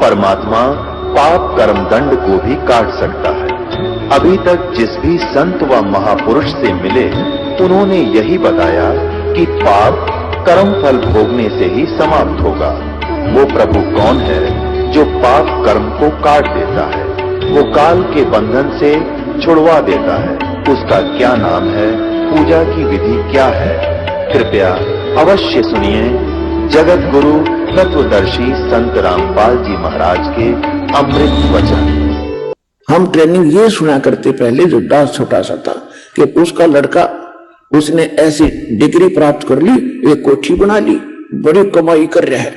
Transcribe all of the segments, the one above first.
परमात्मा पाप कर्म दंड को भी काट सकता है। अभी तक जिस भी संत व महापुरुष से मिले, उन्होंने यही बताया कि पाप कर्म फल भोगने से ही समाप्त होगा। वो प्रभु कौन है जो पाप कर्म को काट देता है, वो काल के बंधन से छुड़वा देता है। उसका क्या नाम है, पूजा की विधि क्या है? कृपया अवश्य सुनिए जगत गुरु तत्वदर्शी संत रामपाल जी महाराज के अमृत वचन। हम ट्रेनिंग ये सुना करते पहले, जो दास छोटा सा था, कि उसका लड़का, उसने ऐसी डिग्री प्राप्त कर ली, एक कोठी बना ली, बड़ी कमाई कर रहा है,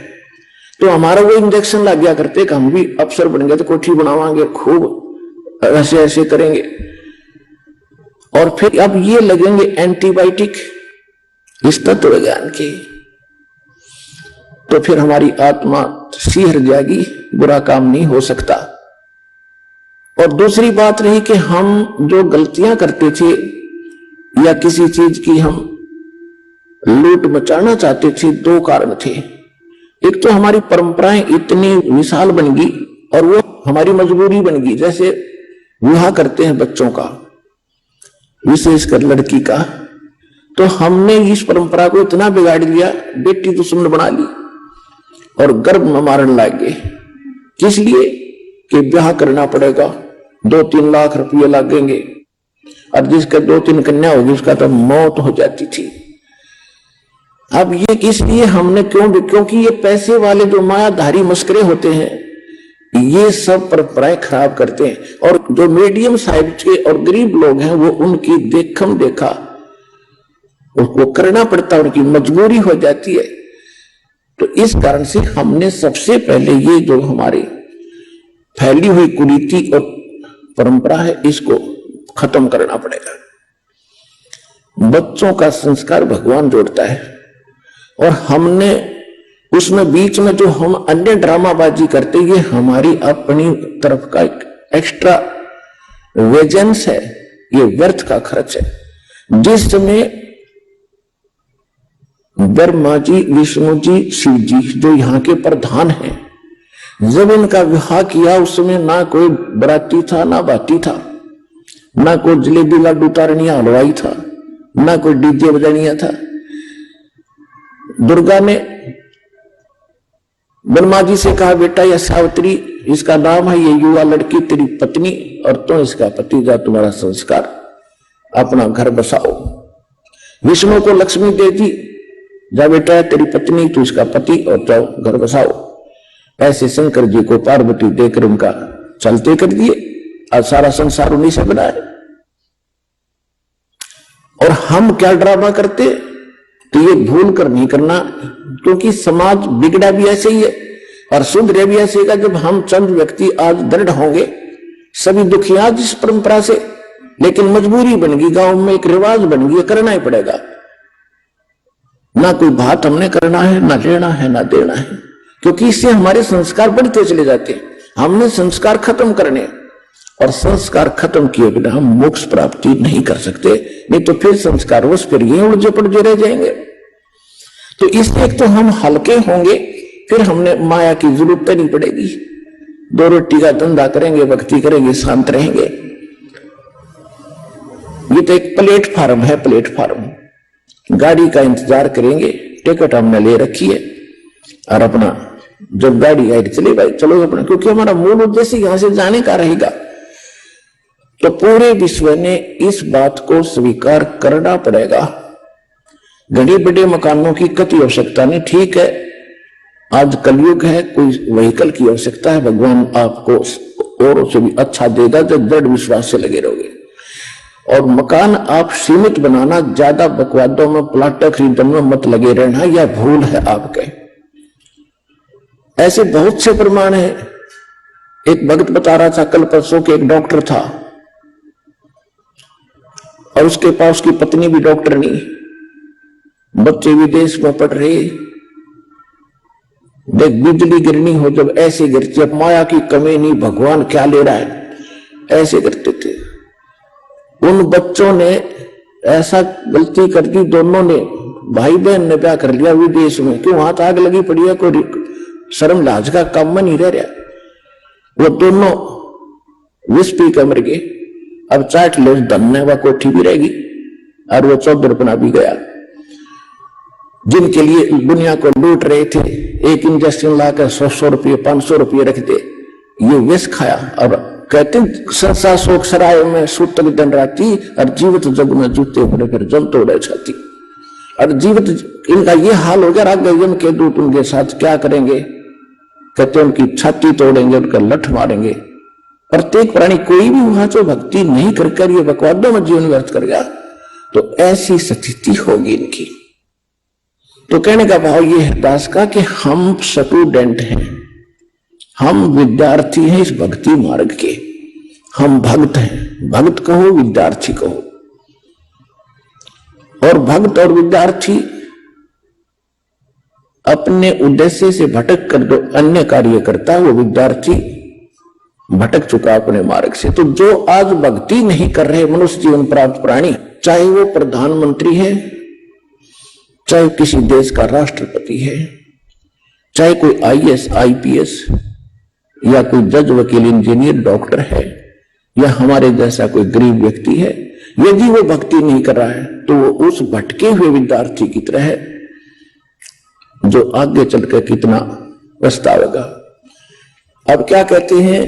तो हमारा वो इंजेक्शन लग गया करते कि हम भी अफसर बन गए तो कोठी बनावांगे, खूब ऐसे ऐसे करेंगे। और फिर अब ये लगेंगे एंटीबायोटिक इस तत्व ज्ञान की, तो फिर हमारी आत्मा सिहर जाएगी, बुरा काम नहीं हो सकता। और दूसरी बात रही कि हम जो गलतियां करते थे या किसी चीज की हम लूट मचाना चाहते थे, दो कारण थे। एक तो हमारी परंपराएं इतनी विशाल बन गई और वो हमारी मजबूरी बन गई। जैसे विवाह करते हैं बच्चों का, विशेषकर लड़की का, तो हमने इस परंपरा को इतना बिगाड़ दिया, बेटी दुश्मन बना ली और गर्भ में मारने लग गए। किस लिए? कि ब्याह करना पड़ेगा, 2-3 लाख रुपये लगेंगे, और जिसका 2-3 कन्या होगी उसका तो मौत हो जाती थी। अब ये किस लिए हमने क्योंकि ये पैसे वाले जो मायाधारी मस्करे होते हैं, ये सब परंपराएं खराब करते हैं। और जो मीडियम साइज के और गरीब लोग हैं, वो उनकी देखम देखा उसको करना पड़ता, उनकी मजबूरी हो जाती है। तो इस कारण से हमने सबसे पहले ये जो हमारी फैली हुई कुरीति और परंपरा है, इसको खत्म करना पड़ेगा। बच्चों का संस्कार भगवान जोड़ता है, और हमने उसमें बीच में जो हम अन्य ड्रामाबाजी करते, ये हमारी अपनी तरफ का एक एक्स्ट्रा वेजेंस है, ये व्यर्थ का खर्च है। जिसमें ब्रह्मा जी, विष्णु जी, शिव जी जो यहाँ के प्रधान हैं, जब इनका विवाह किया उसमें ना कोई बराती था, ना बाती था, ना कोई जलेबी लड्डू तारनिया हलवाई था, ना कोई डीजे बजानिया था। दुर्गा ने ब्रह्मा जी से कहा, बेटा यह सावित्री इसका नाम है, ये युवा लड़की तेरी पत्नी और तुम इसका पति, जा तुम्हारा संस्कार, अपना घर बसाओ। विष्णु को लक्ष्मी दे दी, जा बेटा तेरी पत्नी तू इसका पति और जाओ घर बसाओ। ऐसे शंकर जी को पार्वती देकर उनका चलते कर दिए, और सारा संसार उन्हीं से बना है। और हम क्या ड्रामा करते, तो ये भूल कर नहीं करना, क्योंकि समाज बिगड़ा भी ऐसे ही है और सुधरे भी ऐसे का। जब हम चंद व्यक्ति आज दृढ़ होंगे, सभी दुखी आज इस परंपरा से, लेकिन मजबूरी बन गई, गांव में एक रिवाज बन गई, करना ही पड़ेगा। ना कोई बात हमने करना है, ना लेना है, ना देना है, क्योंकि इससे हमारे संस्कार बढ़ते चले जाते हैं। हमने संस्कार खत्म करने, और संस्कार खत्म किए बिना हम मोक्ष प्राप्ति नहीं कर सकते, नहीं तो फिर संस्कार वश फिर ये उलझे पड़े रह जाएंगे। तो इससे एक तो हम हल्के होंगे, फिर हमने माया की जरूरत नहीं पड़ेगी, 2 रोटी का धंधा करेंगे, भक्ति करेंगे, शांत रहेंगे। ये तो एक प्लेटफार्म है, प्लेटफार्म। गाड़ी का इंतजार करेंगे, टिकट हमने ले रखी है, और अपना जब गाड़ी आई चले भाई चलो अपना, क्योंकि हमारा मूल उद्देश्य यहां से जाने का रहेगा। तो पूरे विश्व ने इस बात को स्वीकार करना पड़ेगा। घड़ी बड़े मकानों की कति आवश्यकता नहीं, ठीक है आज कलयुग है, कोई व्हीकल की आवश्यकता है, भगवान आपको औरों से भी अच्छा देगा जब दृढ़ विश्वास से लगे रहोगे। और मकान आप सीमित बनाना, ज्यादा बकवादों में प्लाट खरीदने में मत लगे रहना, यह भूल है आपके। ऐसे बहुत से प्रमाण है। एक भक्त बता रहा था कल परसों के, एक डॉक्टर था और उसके पास उसकी पत्नी भी डॉक्टर नहीं, बच्चे विदेश में पढ़ रहे। देख बिजली गिरनी हो जब ऐसे गिरती, अब माया की कमी नहीं, भगवान क्या ले रहा है, ऐसे करते थे। उन बच्चों ने ऐसा गलती कर दी, दोनों ने, भाई बहन ने ब्याह कर लिया विदेश में, क्यों हाथ आग लगी पड़ी है, कोई शर्म लाज का काम में नहीं रह रहा। वो दोनों विष पी कर मर गए। अब चाट ले धन्य व कोठी भी रहेगी और वो चौधरपना भी गया। जिनके लिए दुनिया को लूट रहे थे, एक इंजेक्शन लाकर 100 रुपये 500 रुपये रख दे, ये विष खाया। और कहते संसार शोक सराय में सूतक दिन राती और जीवित जग में जूते पड़े फिर जम तोड़े छाती। और जीवित इनका ये हाल हो गया, आगे यम के दूत उनके साथ क्या करेंगे? कहते उनकी छाती तोड़ेंगे, उनका लठ मारेंगे। प्रत्येक प्राणी कोई भी वहां जो भक्ति नहीं कर ये बकवादों में जीवन व्यर्थ कर गया तो ऐसी स्थिति होगी इनकी। तो कहने का भाव ये है दास का कि हम स्टूडेंट हैं, हम विद्यार्थी हैं इस भक्ति मार्ग के, हम भक्त हैं। भक्त कहो विद्यार्थी कहो। और भक्त और विद्यार्थी अपने उद्देश्य से भटक कर जो अन्य कार्य करता है वो विद्यार्थी भटक चुका अपने मार्ग से। तो जो आज भक्ति नहीं कर रहे मनुष्य जीवन प्राप्त प्राणी, चाहे वो प्रधानमंत्री है, चाहे किसी देश का राष्ट्रपति है, चाहे कोई IAS IPS या कोई जज वकील इंजीनियर डॉक्टर है या हमारे जैसा कोई गरीब व्यक्ति है, यदि वो भक्ति नहीं कर रहा है तो वो उस भटके हुए विद्यार्थी की तरह है जो आगे चलकर कितना पछतावेगा। अब क्या कहते हैं,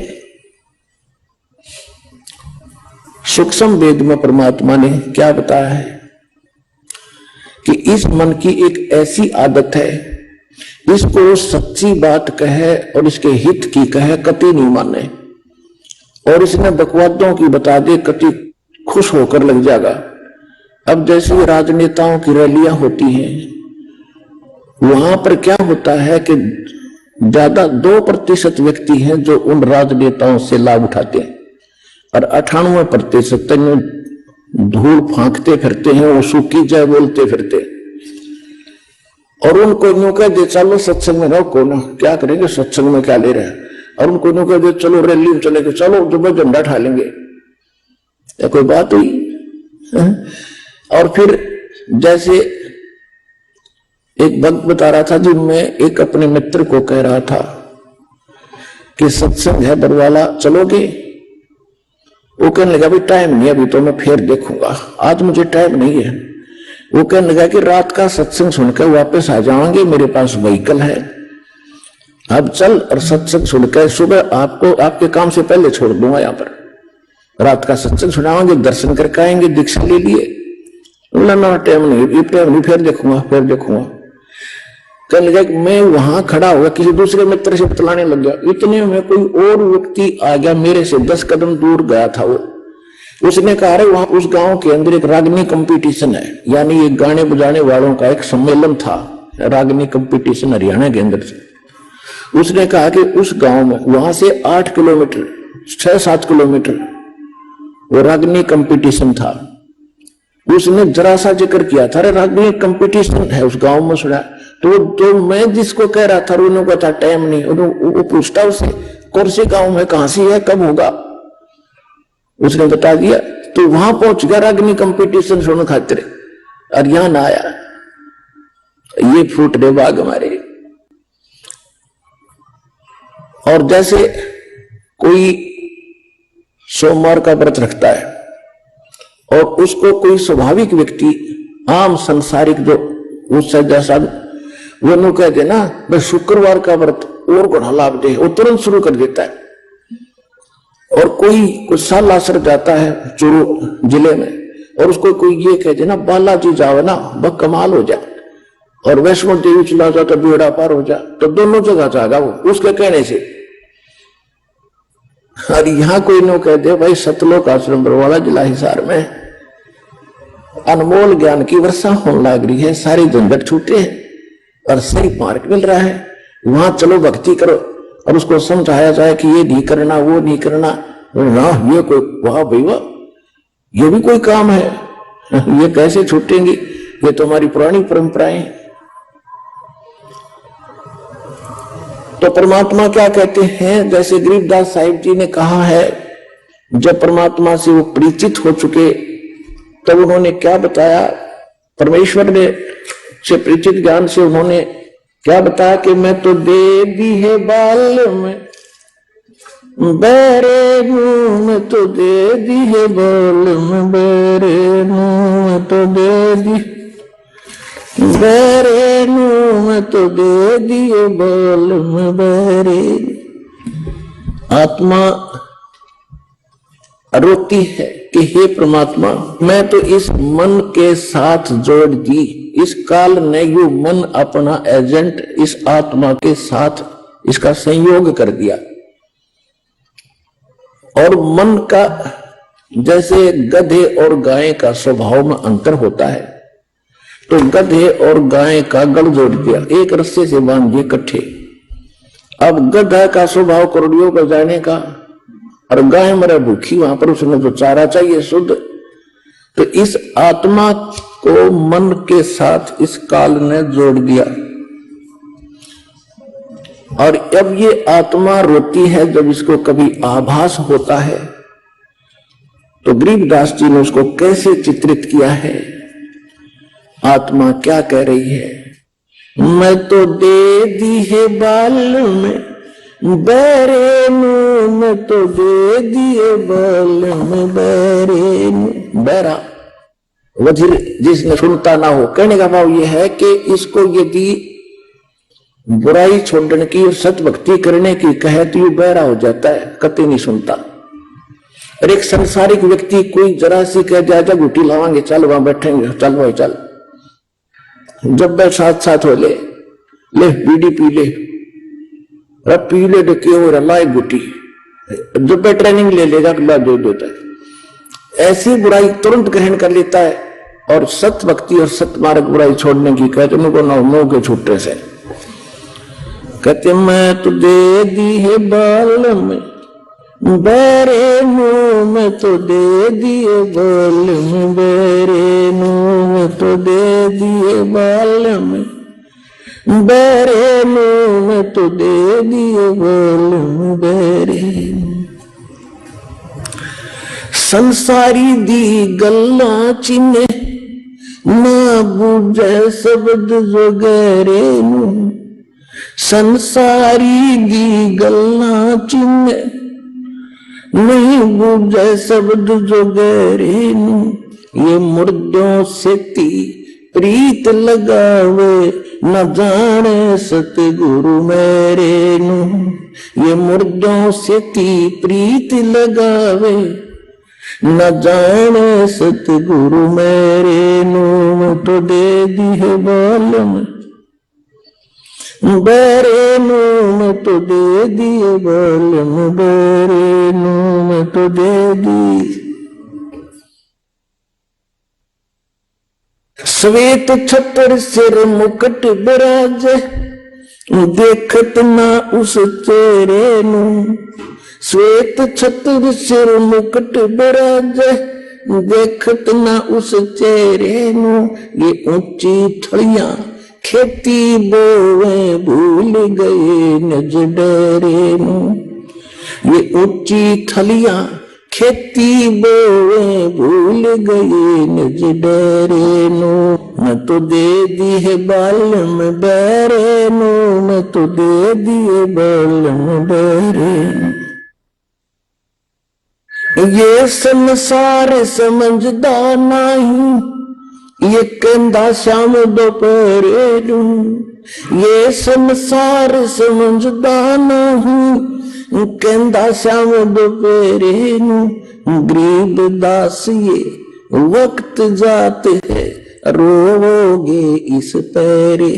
सूक्ष्म वेद में परमात्मा ने क्या बताया है कि इस मन की एक ऐसी आदत है, इसको सच्ची बात कहे और इसके हित की कहे कति नहीं माने, और इसने बकवादों की बता दे कति खुश होकर लग जाएगा। अब जैसे राजनेताओं की रैलियां होती हैं, वहां पर क्या होता है कि ज्यादा 2% व्यक्ति हैं जो उन राजनेताओं से लाभ उठाते हैं और 98% धूल फांकते फिरते हैं, वो सूखी जय बोलते फिरते। और उनको यूं कह दे चलो सत्संग में रहो, को ना क्या करेंगे, सत्संग में क्या ले रहे हैं। और उनको यूं कह दे चलो रैली में चलेंगे, चलो जो झंडा उठा लेंगे, या कोई बात हुई। और फिर जैसे एक भक्त बता रहा था जिनमें एक अपने मित्र को कह रहा था कि सत्संग है बरवाला चलोगे? वो कहने लगा भाई टाइम नहीं, अभी तो मैं फिर देखूंगा, आज मुझे टाइम नहीं है। वो कहने लगा कि रात का सत्संग सुनकर वापस आ जाएंगे, मेरे पास व्हीकल है, अब चल और सत्संग सुनकर सुबह आपको आपके काम से पहले छोड़ दूंगा, यहाँ पर रात का सत्संग सुनाओगे, दर्शन करके आएंगे, दीक्षा ले लिए। ना टाइम नहीं, ये टाइम नहीं, फिर देखूंगा फिर देखूंगा। कहने लगा कि मैं वहां खड़ा हुआ किसी दूसरे मित्र से बतलाने लग गया, इतने में कोई और व्यक्ति आ गया, मेरे से 10 कदम दूर गया था वो। उसने कहा अरे वहां उस गांव के अंदर एक रागनी कंपटीशन है, यानी ये गाने बजाने वालों का एक सम्मेलन था, रागनी कंपटीशन हरियाणा के अंदर से। उसने कहा कि उस गांव में वहां से 8 किलोमीटर 6-7 किलोमीटर वो रागनी कंपटीशन था। उसने जरा सा जिक्र किया था, अरे रागनी कंपटीशन है उस गांव में, सुना। तो मैं जिसको कह रहा था उन्होंने कहा था टाइम नहीं, वो पूछता उससे कौन से गांव में, कहां से है, कब होगा, उसने बता दिया। तो वहां पहुंच गया रागनी कंपटीशन सुनने खातिर, और यहां ना आया। ये फूट रहे बाग हमारे। और जैसे कोई सोमवार का व्रत रखता है और उसको कोई स्वाभाविक व्यक्ति आम संसारिक जो उससे जैसा वो नु कह दे ना भाई शुक्रवार का व्रत और गुणा लाभ दे, वो तुरंत शुरू कर देता है। और कोई कुछ साल आसर जाता है चूरू जिले में और उसको कोई ये कह दे ना बालाजी जाओ ना बस कमाल हो जाए, और वैष्णो देवी चला जाओ तो बेड़ा पार हो जाए, तो दोनों जगह जाएगा वो उसके कहने से। और यहां कोई नो कह दे भाई सतलोक आश्रम बरवाला जिला हिसार में अनमोल ज्ञान की वर्षा होने लग रही है, सारी झंझट छूटे हैं और सही मार्ग मिल रहा है, वहां चलो भक्ति करो। और उसको समझाया जाए कि ये नहीं करना वो नहीं करना, ना ये कोई वाह भाई वाह, ये भी कोई काम है, ये कैसे छूटेंगी, ये तो हमारी पुरानी परंपराएं। तो परमात्मा क्या कहते हैं, जैसे गरीबदास साहिब जी ने कहा है, जब परमात्मा से वो परिचित हो चुके तब उन्होंने क्या बताया, परमेश्वर ने से परिचित ज्ञान से उन्होंने क्या बताया कि मैं तो देवी है बाल में, बेरे मुंह तो दे दी है बालम, बेरे मुंह तो दे दी, बेरे मुंह तो दे दिए बालम बेरे। आत्मा रोती है कि हे परमात्मा, मैं तो इस मन के साथ जोड़ दी, इस काल ने यू मन अपना एजेंट इस आत्मा के साथ इसका संयोग कर दिया। और मन का जैसे गधे और गाय का स्वभाव में अंतर होता है, तो गधे और गाय का गल जोड़ दिया, एक रस्से से बांध दिए इकट्ठे। अब गधा का स्वभाव करोड़ियों पर जाने का, और गाय मरे भूखी, वहां पर उसने तो चारा चाहिए शुद्ध। तो इस आत्मा को मन के साथ इस काल ने जोड़ दिया, और अब ये आत्मा रोती है जब इसको कभी आभास होता है। तो गरीबदास जी ने उसको कैसे चित्रित किया है, आत्मा क्या कह रही है, मैं तो दे दी है बाल में बेरे मुंह, मैं तो दे दिए बाल में बेरे मुंह। बेरा वजीर जिसने सुनता ना हो, कहने का भाव यह है कि इसको यदि बुराई छोड़ने की और सत भक्ति करने की कहे तो ये बहरा हो जाता है, कतई नहीं सुनता। और एक संसारिक व्यक्ति कोई जरा सी कह जाए जा गुटी लावांगे, चल वहां बैठेंगे, चल भाई चल, जब वह साथ साथ हो ले बीड़ी पी ले, रब पी ले तो क्यों हो रहा है गुटी, जब वह ट्रेनिंग ले लेगा अगला दे देता है। ऐसी बुराई तुरंत ग्रहण कर लेता है, और सत भक्ति और सतमार्ग बुराई छोड़ने की कहते उनको नौ के छुट्टे से कहते मैं तो दे दी है बाल में बेरे मुंह, मैं तो दे दिए बाल में बेरे मुंह, मैं तो दे दिए बाल में बेरे मुंह, मैं तो दे दिए बाल में बेरे। संसारी दी गल्ला चिन्हे ना बूझे शब्द जो गहरे नू, संसारी दी गल्ला चिन्हे नहीं बूझे शब्द जो गहरे नू, ये मुर्दों से ती प्रीत लगावे न जाने सतगुरु मेरे नू, ये मुर्दों से ती प्रीत लगावे न जाने सतगुरु मेरे नू, मैं तो दे दी है बाल में बेरे नू, मैं तो दे दिए बाल में बेरे नू, मैं तो दे दी। श्वेत छत्र सिर मुकुट बिराजे देखत ना उस चेहरे नू, श्वेत छत्र सिर मुकुट बिराजे देखत ना उस चेहरे नू, ये ऊंची थड़ियां खेती बोवे भूल गए निज डेरे नू, ये ऊंची थलियां खेती बोवे भूल गए निज डेरे नू, मैं तो दे दी है बाल में बेरे नू, मैं तो दे दिए बाल में बेरे नू। ये संसार समझदा नहीं, ये कहंदा शाम दोपहरे नू, ये संसार समझदा नहीं, कहंदा शाम दोपहरे नू, गरीब दास ये वक्त जात है रोवोगे इस पैरे,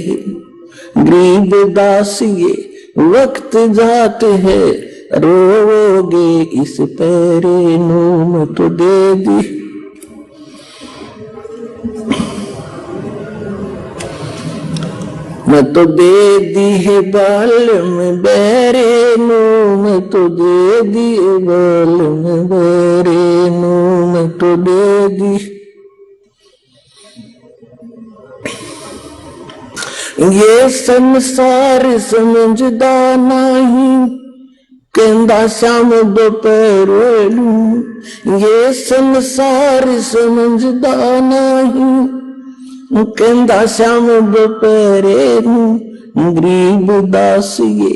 गरीब दास ये वक्त जात है रोवोगे इस पैरे नू, मैं तो दे दी मैं तो दे दी है बाल में बेरे नू, मैं तो दे दिए बाल में बेरे नू, मैं तो दे दी। ये संसार समझदा नहीं, कहंदा शाम दोपहरे नू, ये संसार समझदा नहीं, कहंदा शाम दोपहरे नू, गरीब दास ये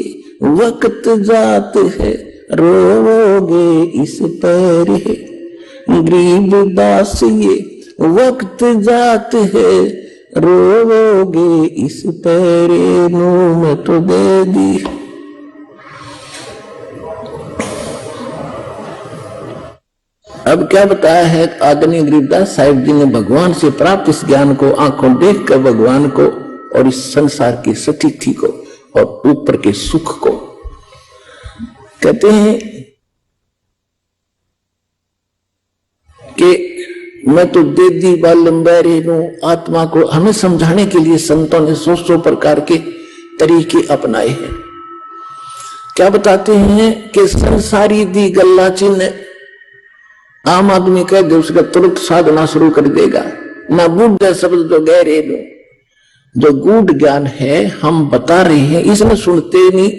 वक्त जात है रोगे इस पर गरीब दास ये वक्त जात है, रोगे इस पर मुंह तो दे दी। अब क्या बताया है आदरणीय गरीबदास साहिब जी ने भगवान से प्राप्त इस ज्ञान को, आंखों देख कर भगवान को और इस संसार की स्थिति को और ऊपर के सुख को। कहते हैं कि मैं तो दे दी बालंबैरे हूं, आत्मा को हमें समझाने के लिए संतों ने सौ प्रकार के तरीके अपनाए हैं। क्या बताते हैं कि संसारी दी गल्ला चिन्ह आम आदमी कह दे उसका तुरंत साधना शुरू कर देगा। ना बुद्ध शब्द जो गहरे लो, जो गूढ़ ज्ञान है हम बता रहे हैं इसमें सुनते नहीं।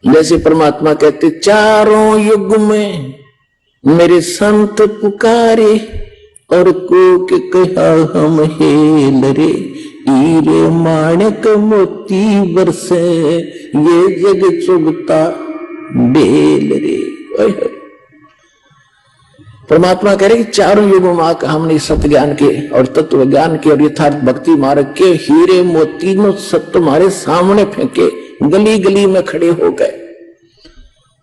जैसे परमात्मा कहते चारों युग में मेरे संत पुकारे और को के कहा हम हेल रे, हीरे माणक मोती बरसे ये जग चुगता डेल रे। परमात्मा कह रहे कि चारों युगों में आकर हमने सत्य ज्ञान के और तत्व ज्ञान के और यथार्थ भक्ति मार्ग के हीरे मोती नो सत्य तुम्हारे सामने फेंके, गली गली में खड़े हो गए,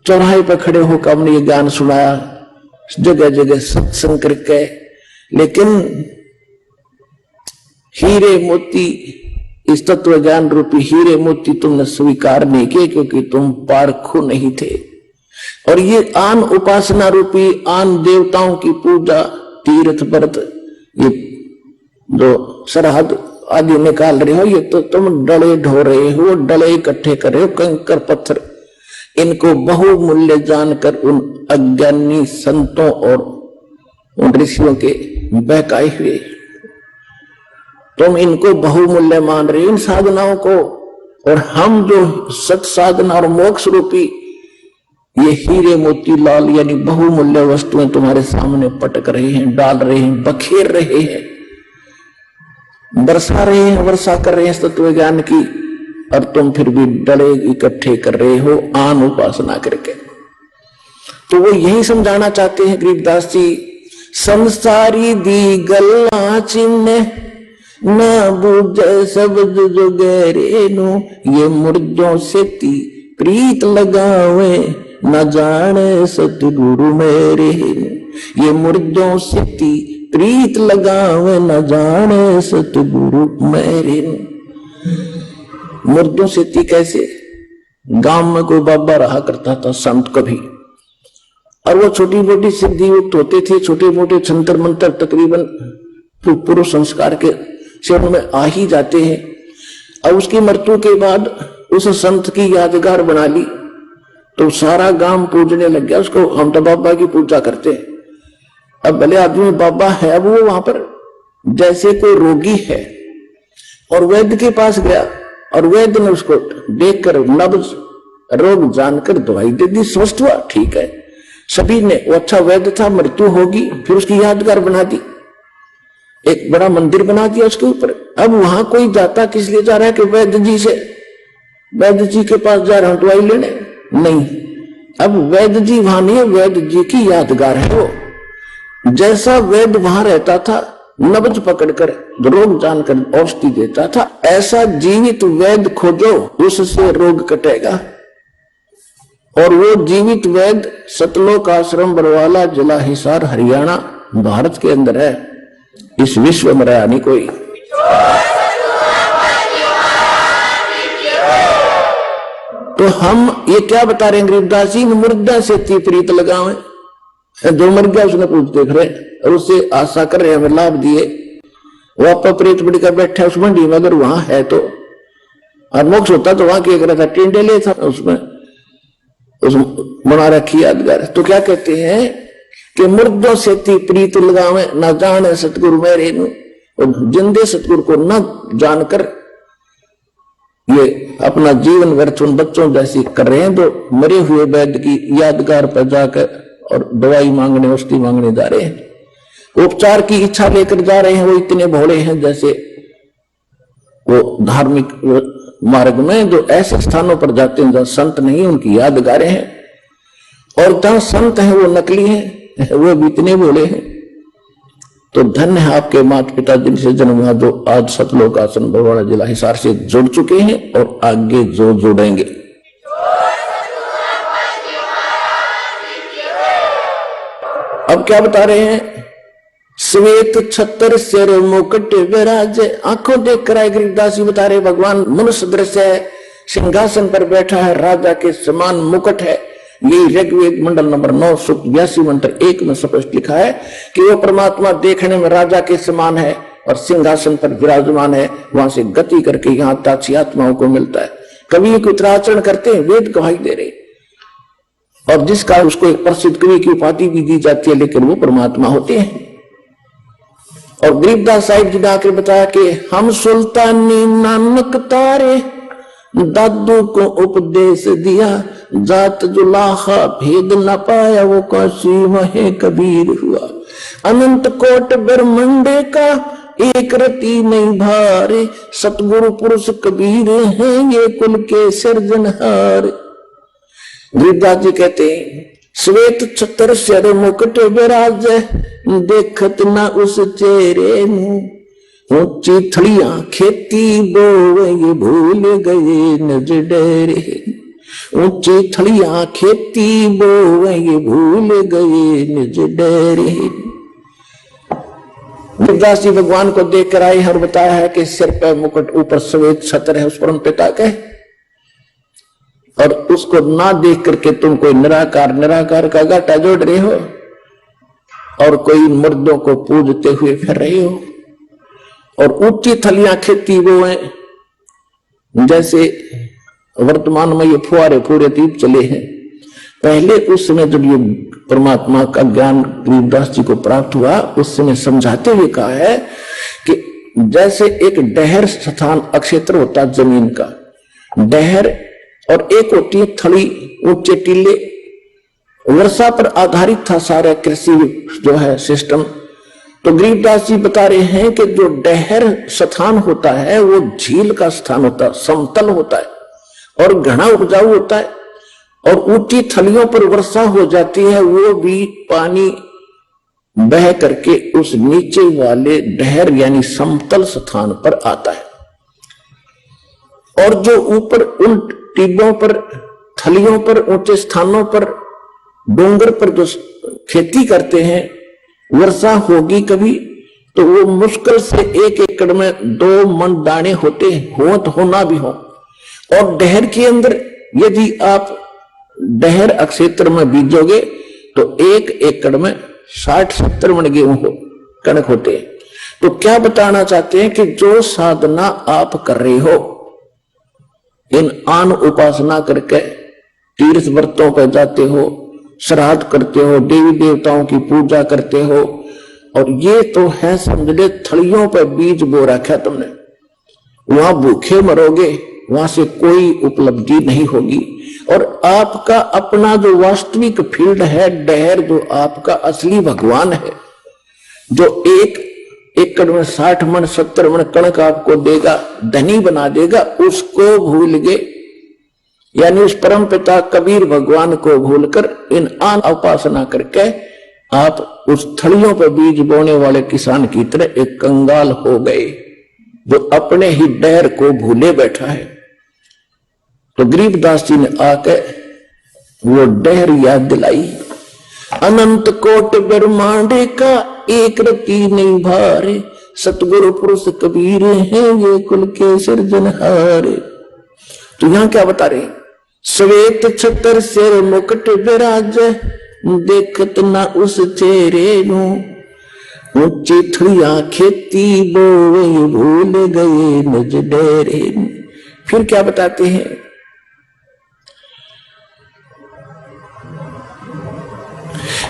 चौराहे पर खड़े होकर हमने ये ज्ञान सुनाया, जगह जगह सत्संग करके। लेकिन हीरे मोती, इस तत्व ज्ञान रूपी हीरे मोती तुमने स्वीकार नहीं किए क्योंकि तुम पारखू नहीं थे। और ये आन उपासना रूपी आन देवताओं की पूजा, तीर्थ व्रत, ये जो सरहद आदि निकाल रहे हो, ये तो तुम डले ढो रहे हो, डले इकट्ठे कर रहे हो, कंकर पत्थर, इनको बहुमूल्य जानकर उन अज्ञानी संतों और उन ऋषियों के बहकाए हुए तुम इनको बहुमूल्य मान रहे हो इन साधनाओं को। और हम जो सत साधना और मोक्ष रूपी ये हीरे मोती लाल यानी बहुमूल्य वस्तुएं तुम्हारे सामने पटक रहे हैं, डाल रहे हैं, बखेर रहे हैं, बरसा रहे हैं, वर्षा कर रहे हैं तत्व ज्ञान की, और तुम फिर भी डले इकट्ठे कर रहे हो आन उपासना करके। तो वो यही समझाना चाहते हैं गरीबदास जी, संसारी दी गल्ला चिन्ह ना बूझे शब्द जो गहरे नो, ये मुर्दों से ती प्रीत लगावे न जाने सतगुरु मेरे। ये मुर्दों से ती प्रीत लगावे न जाने सतगुरु मेरे। मुर्दों से ती कैसे? गांव में कोई बाबा रहा करता था संत कभी, और वो छोटी मोटी सिद्धि युक्त होते थे, छोटे मोटे छंतर मंत्र तकरीबन पूर्व संस्कार के शरण में आ ही जाते हैं। और उसकी मृत्यु के बाद उस संत की यादगार बना ली तो सारा गांव पूजने लग गया उसको, हम तो बाबा की पूजा करते हैं। अब भले आदमी बाबा है, अब वो वहां पर जैसे कोई रोगी है और वैद्य के पास गया और वैद्य ने उसको देखकर नब्ज रोग जानकर दवाई दे दी, स्वस्थ हुआ, ठीक है। सभी ने, वो अच्छा वैद्य था, मृत्यु होगी, फिर उसकी यादगार बना दी, एक बड़ा मंदिर बना दिया उसके ऊपर। अब वहां कोई जाता किस लिए जा रहा है कि वैद्य जी से, वैद्य जी के पास जा रहा हूं दवाई लेने, नहीं। अब वैद्य जी वहां नहीं है, वैद्य जी की यादगार है वो। जैसा वैद्य वहां रहता था, नब्ज पकड़कर रोग जानकर औषधि देता था, ऐसा जीवित वैद्य खोजो, उससे रोग कटेगा। और वो जीवित वैद्य सतलोक आश्रम बरवाला, जिला हिसार, हरियाणा, भारत के अंदर है। इस विश्व में रहा नहीं कोई। तो हम ये क्या बता रहे हैं गरीबदास जी, मुर्दा से ती प्रीत लगावे, जो मर गया उसने पूछ देख रहे और उससे आशा कर रहे हमें लाभ दिए। वो आप प्रेत बड़ी कर बैठा उस मंडी में, अगर वहां है तो, और मोक्ष होता तो वहां क्या कर रहा था, टेंडे ले था उसमें, उस बना रखी यादगार। तो क्या कहते हैं कि मुर्दों से ती प्रीत लगावे ना जाने सतगुरु मेरे, जिंदे सतगुरु को न जानकर ये अपना जीवन व्यर्थ उन बच्चों जैसी कर रहे हैं जो मरे हुए वैद्य की यादगार पर जाकर और दवाई मांगने, औषधि मांगने जा रहे हैं, उपचार की इच्छा लेकर जा रहे हैं। वो इतने भोले हैं जैसे वो धार्मिक मार्ग में, जो ऐसे स्थानों पर जाते हैं जहां संत नहीं, उनकी यादगारें हैं, और जहां संत हैं वो नकली हैं, वो भी इतने बोले हैं। तो धन्य है आपके माता पिता जिनसे जन्म हुआ, जो आज सतलोक आश्रम बरवाड़ा जिला हिसार से जुड़ चुके हैं और आगे जो जुड़ेंगे। अब क्या बता रहे हैं? श्वेत छत्र सिर मुकुट विराज, आंखों देख कर गरीबदास जी बता रहे भगवान मनुष्य दृश्य है, सिंहासन पर बैठा है, राजा के समान मुकुट है। ये ऋग्वेद मंडल नंबर 9 सूक्त 82 मंत्र 1 में स्पष्ट लिखा है कि वो परमात्मा देखने में राजा के समान है और सिंहासन पर विराजमान है। वहां से गति करके यहाँ ताक्षी आत्माओं को मिलता है। कवि को उत्तराचरण करते हैं, वेद गवाही दे रहे, और जिसका उसको एक प्रसिद्ध कवि की उपाधि भी दी जाती है, लेकिन वो परमात्मा होते हैं। और गरीबदास साहिब जी ने आकर बताया कि हम सुल्तानी नानक तारे, दादू को उपदेश दिया, जात जुलाहा भेद न पाया, वो काशी वहे कबीर हुआ। अनंत कोट ब्रह्मंडे का एक रति नहीं भारे, सतगुरु पुरुष कबीर हैं ये कुल के सिरजनहार। गरीबदास जी कहते हैं श्वेत छत्र सिर मुकुट विराज, देखत न उस चेहरे में, ऊंची थड़ियां खेती बोए ये भूल गए निज डेरे, ऊंची थड़ियां खेती बोए ये भूल गए निज डेरे। गरीबदास जी भगवान को देख कर आए और बताया है कि सिर पे मुकुट, ऊपर श्वेत छत्र है उस परम पिता के, और उसको ना देख करके तुम कोई निराकार का गाटा जोड़ रहे हो और कोई मुर्दों को पूजते हुए फिर रहे हो। और ऊंची थलियां खेती वो है, जैसे वर्तमान में ये फुहारे पूरे दीप चले हैं। पहले उस समय जब ये परमात्मा का ज्ञान गरीबदास जी को प्राप्त हुआ, उस समय समझाते हुए कहा है कि जैसे एक डहर स्थान अक्षेत्र होता जमीन का डहर, और एक होती है थड़ी ऊंचे टीले, वर्षा पर आधारित था सारा कृषि जो है सिस्टम। तो गरीबदास जी बता रहे हैं कि जो डहर स्थान होता है वो झील का स्थान होता है, समतल होता है और घना उपजाऊ होता है, और ऊंची थलियों पर वर्षा हो जाती है, वो भी पानी बह करके उस नीचे वाले डहर यानी समतल स्थान पर आता है। और जो ऊपर उन टीलों पर, थलियों पर, ऊंचे स्थानों पर, डोंगर पर जो खेती करते हैं, वर्षा होगी कभी तो वो मुश्किल से 1 एकड़ में 2 मन दाने होते हो, तो होना भी हो। और डहर के अंदर यदि आप डहर अक्षेत्र में बीजोगे तो 1 एकड़ में 60-70 मन गेहूं कणक होते हैं। तो क्या बताना चाहते हैं कि जो साधना आप कर रहे हो, इन आन उपासना करके तीर्थ व्रतों पर जाते हो, श्राद्ध करते हो, देवी देवताओं की पूजा करते हो, और ये तो है समझ ले थड़ियों पर बीज बो रखा तुमने, वहां भूखे मरोगे, वहां से कोई उपलब्धि नहीं होगी। और आपका अपना जो वास्तविक फील्ड है डहर, जो आपका असली भगवान है, जो 1 एकड़ में 60 मन 70 मन कणक आपको देगा, धनी बना देगा, उसको भूल गए, यानी उस परम पिता कबीर भगवान को भूलकर इन आन उपासना करके आप उस थड़ियों पर बीज बोने वाले किसान की तरह एक कंगाल हो गए, जो अपने ही डहर को भूले बैठा है। तो गरीबदास जी ने आके वो डहर याद दिलाई। अनंत कोट ब्रह्मांडे का एक रति नहीं भारे, सतगुरु पुरुष कबीर हैं ये कुल के सिरजनहारे। तो यहां क्या बता रहे? श्वेत छतर सिर मुकुट विराज, देखत ना उस चेहरे नु, ऊंची थड़ियां खेती बोए भूल गए निज डेरे। फिर क्या बताते हैं?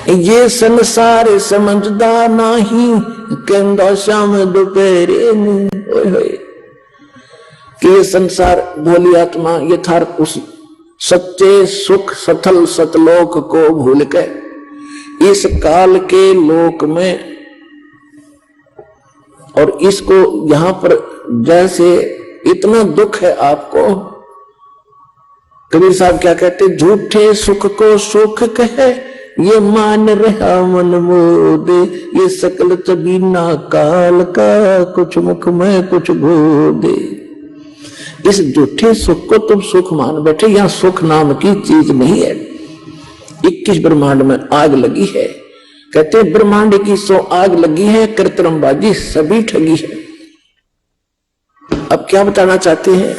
ये संसार समझदा नाही, कहंदा शाम दोपहरे नु। कि ये संसार भोली आत्मा यथार्थ उस सच्चे सुख सथल सतलोक को भूल के इस काल के लोक में, और इसको यहां पर जैसे इतना दुख है आपको। कबीर साहब क्या कहते, झूठे सुख को सुख कहे, ये मान रहा मन मोदे, ये सकल चबीना काल का, कुछ मुख में कुछ गोदे। इस झूठे सुख को तुम सुख मान बैठे, यहां सुख नाम की चीज नहीं है। 21 ब्रह्मांड में आग लगी है, कहते ब्रह्मांड की 100 आग लगी है, कृत्रिमबाजी सभी ठगी है। अब क्या बताना चाहते हैं,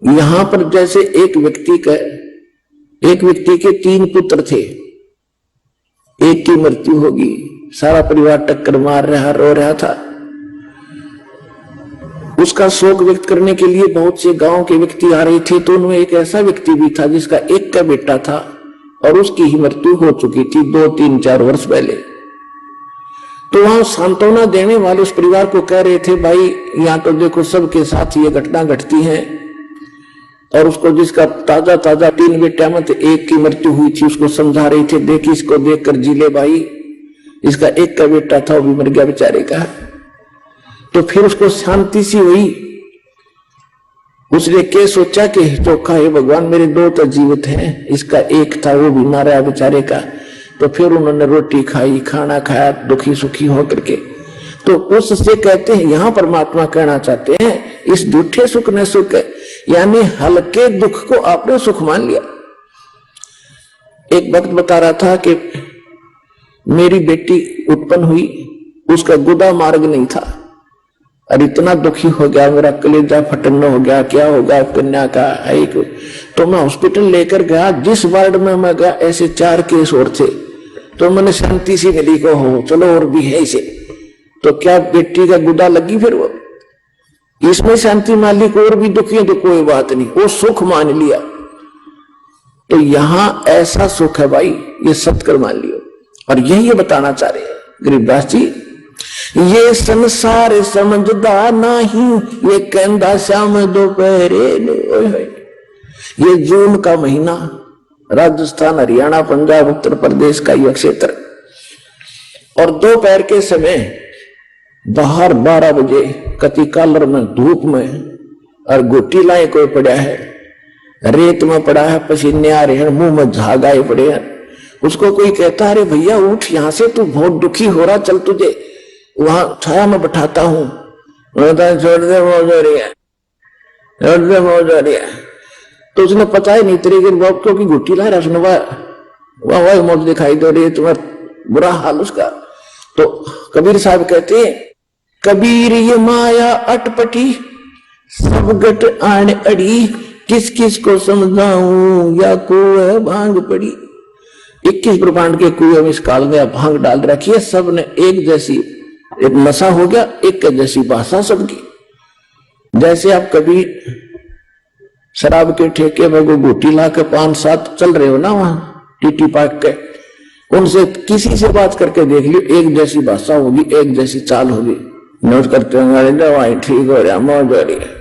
यहां पर जैसे एक व्यक्ति के 3 पुत्र थे, एक की मृत्यु होगी, सारा परिवार टक्कर मार रहा, रो रहा था। उसका शोक व्यक्त करने के लिए बहुत से गांव के व्यक्ति आ रहे थे, तो उनमें एक ऐसा व्यक्ति भी था जिसका एक का बेटा था और उसकी ही मृत्यु हो चुकी थी 2, 3, 4 वर्ष पहले। तो वहां सांत्वना देने वाले उस परिवार को कह रहे थे, भाई यहां तो देखो सबके साथ ये घटना घटती है, और उसको जिसका ताजा 3 बेटा में एक की मृत्यु हुई थी, उसको समझा रहे थे, देख इसको देखकर जी ले भाई, इसका एक का बेटा था वो भी मर गया बेचारे का। तो फिर उसको शांति सी हुई, उसने क्या सोचा कि चोखा है भगवान, मेरे 2 तो जीवित हैं, इसका एक था वो भी मारा बेचारे का। तो फिर उन्होंने रोटी खाई, खाना खाया, दुखी सुखी होकर के। तो उससे कहते हैं, यहां परमात्मा कहना चाहते हैं, इस झूठे सुख ने सुख है, यानी हल्के दुख को आपने सुख मान लिया। एक वक्त बता रहा था कि मेरी बेटी उत्पन्न हुई, उसका गुदा मार्ग नहीं था, और इतना दुखी हो गया, मेरा कलेजा फटन हो गया, क्या होगा कन्या का है। तो मैं हॉस्पिटल लेकर गया, जिस वार्ड में मैं गया ऐसे 4 केस और थे, तो मैंने शांति सी मिली को हो चलो और भी है इसे। तो क्या बेटी का गुदा लगी, फिर वो इसमें शांति मालिक और भी दुखी है तो कोई बात नहीं, वो सुख मान लिया। तो यहां ऐसा सुख है भाई, ये सत्कर मान लियो। और यही ये बताना चाह रहे हैं गरीबदास जी, ये संसार समझदा नहीं, ये कहंदा शाम दोपहरे। ये जून का महीना, राजस्थान, हरियाणा, पंजाब, उत्तर प्रदेश का यह क्षेत्र, और दोपहर के समय बाहर 12 बजे कति कालर में धूप में, और गोटी लाए कोई पड़ा है, रेत में पड़ा है, पसीने आ रहे हैं, मुंह में झाग आए पड़े हैं। उसको कोई कहता है, अरे भैया उठ यहां से, तू बहुत दुखी हो रहा, चल तुझे वहां छाया में बैठाता हूं। छोड़ दे मौज हो रही है, छोड़ दे मौज हो रही है। तो उसने पता ही नहीं तरीके बाप क्योंकि घुट्टी ला रहा, सुन वह मौज दिखाई दे रही है, तुम्हारा बुरा हाल उसका। तो कबीर साहब कहते हैं, कबीर ये माया अटपटी, सब गट आन अड़ी, किस किस को समझाऊं, या कुएं भांग पड़ी। 21 ब्रह्मांड के कुएं में इस काल में भांग डाल रखी है, सब ने एक जैसी, एक नशा हो गया, एक जैसी भाषा सबकी। जैसे आप कभी शराब के ठेके में को गोटी ला के 5-7 चल रहे हो ना, वहां टीटी पाक के, उनसे किसी से बात करके देख लियो, एक जैसी भाषा होगी, एक जैसी चाल होगी, नोट करते होंगे, दवाई ठीक हो रहा, मौज हो रही है।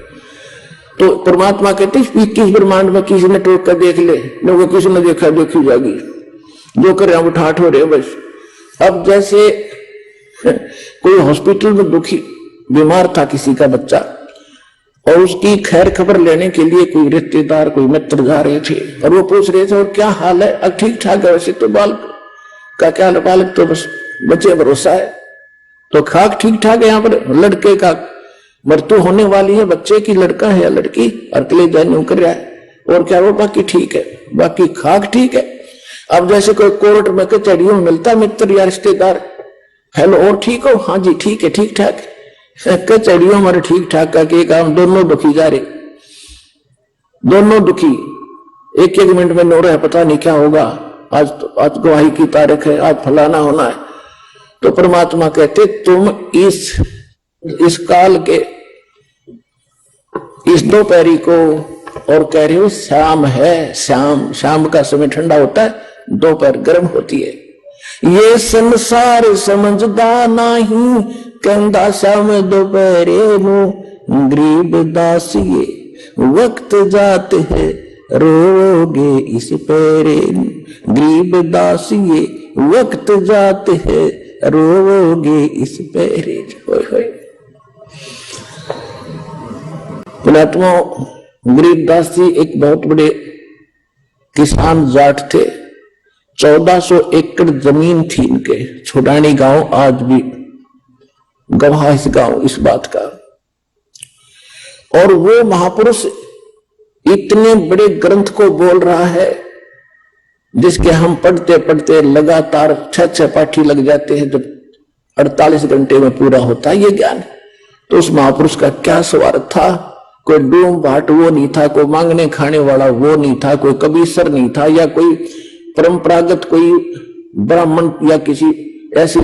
तो परमात्मा कहते 21 ब्रह्मांड में किसी ने टोक कर देख ले, लोगों किसी ने देखा देखी जाएगी, जो कर रहे ठाठ हो रहे बस। अब जैसे कोई हॉस्पिटल में दुखी बीमार था किसी का बच्चा, और उसकी खैर खबर लेने के लिए कोई रिश्तेदार, कोई मित्र जा रहे थे, और वो पूछ रहे थे और क्या हाल है, अब ठीक ठाक है, वैसे तो बालक का क्या, बालक तो बस बच्चे भरोसा है, तो खाक ठीक ठाक है। यहाँ पर लड़के का मृत्यु होने वाली है, बच्चे की, लड़का है या लड़की, और कलेजा न्यू कर रहा है, और क्या वो बाकी ठीक है, बाकी खाक ठीक है। अब जैसे कोई कोर्ट में कचहरियों में मिलता मित्र या रिश्तेदार, हेलो और ठीक हो, हाँ जी ठीक है, ठीक ठाक, कचहरियों में ठीक ठाक का कि काम, दोनों दुखी जा रहे, दोनों दुखी, एक मिनट में नो रहे, पता नहीं क्या होगा, आज गवाही की तारीख है, आज फलाना होना है। तो परमात्मा कहते तुम इस काल के इस दोपहरी को और कह रहे हो शाम है, शाम का समय ठंडा होता है, दोपहर गर्म होती है। ये संसार समझदा नहीं, कहंदा शाम दोपहरे नु, गरीब दास ये वक्त जात है, रोगे इस पैरे, गरीब दास ये वक्त जात है, रोगे इस पैरे। पुण्यात्मा गरीबदास जी एक बहुत बड़े किसान जाट थे। 1400 एकड़ जमीन थी इनके। छोटानी गांव आज भी गवाह इस गांव इस बात का। और वो महापुरुष इतने बड़े ग्रंथ को बोल रहा है जिसके हम पढ़ते पढ़ते लगातार 6-6 पाठी लग जाते हैं, जब 48 घंटे में पूरा होता है ये ज्ञान। तो उस महापुरुष का क्या स्वार्थ था? कोई डूम भाट वो नहीं था, कोई मांगने खाने वाला वो नहीं था, कोई कबीसर नहीं था, या कोई परंपरागत कोई ब्राह्मण या किसी ऐसी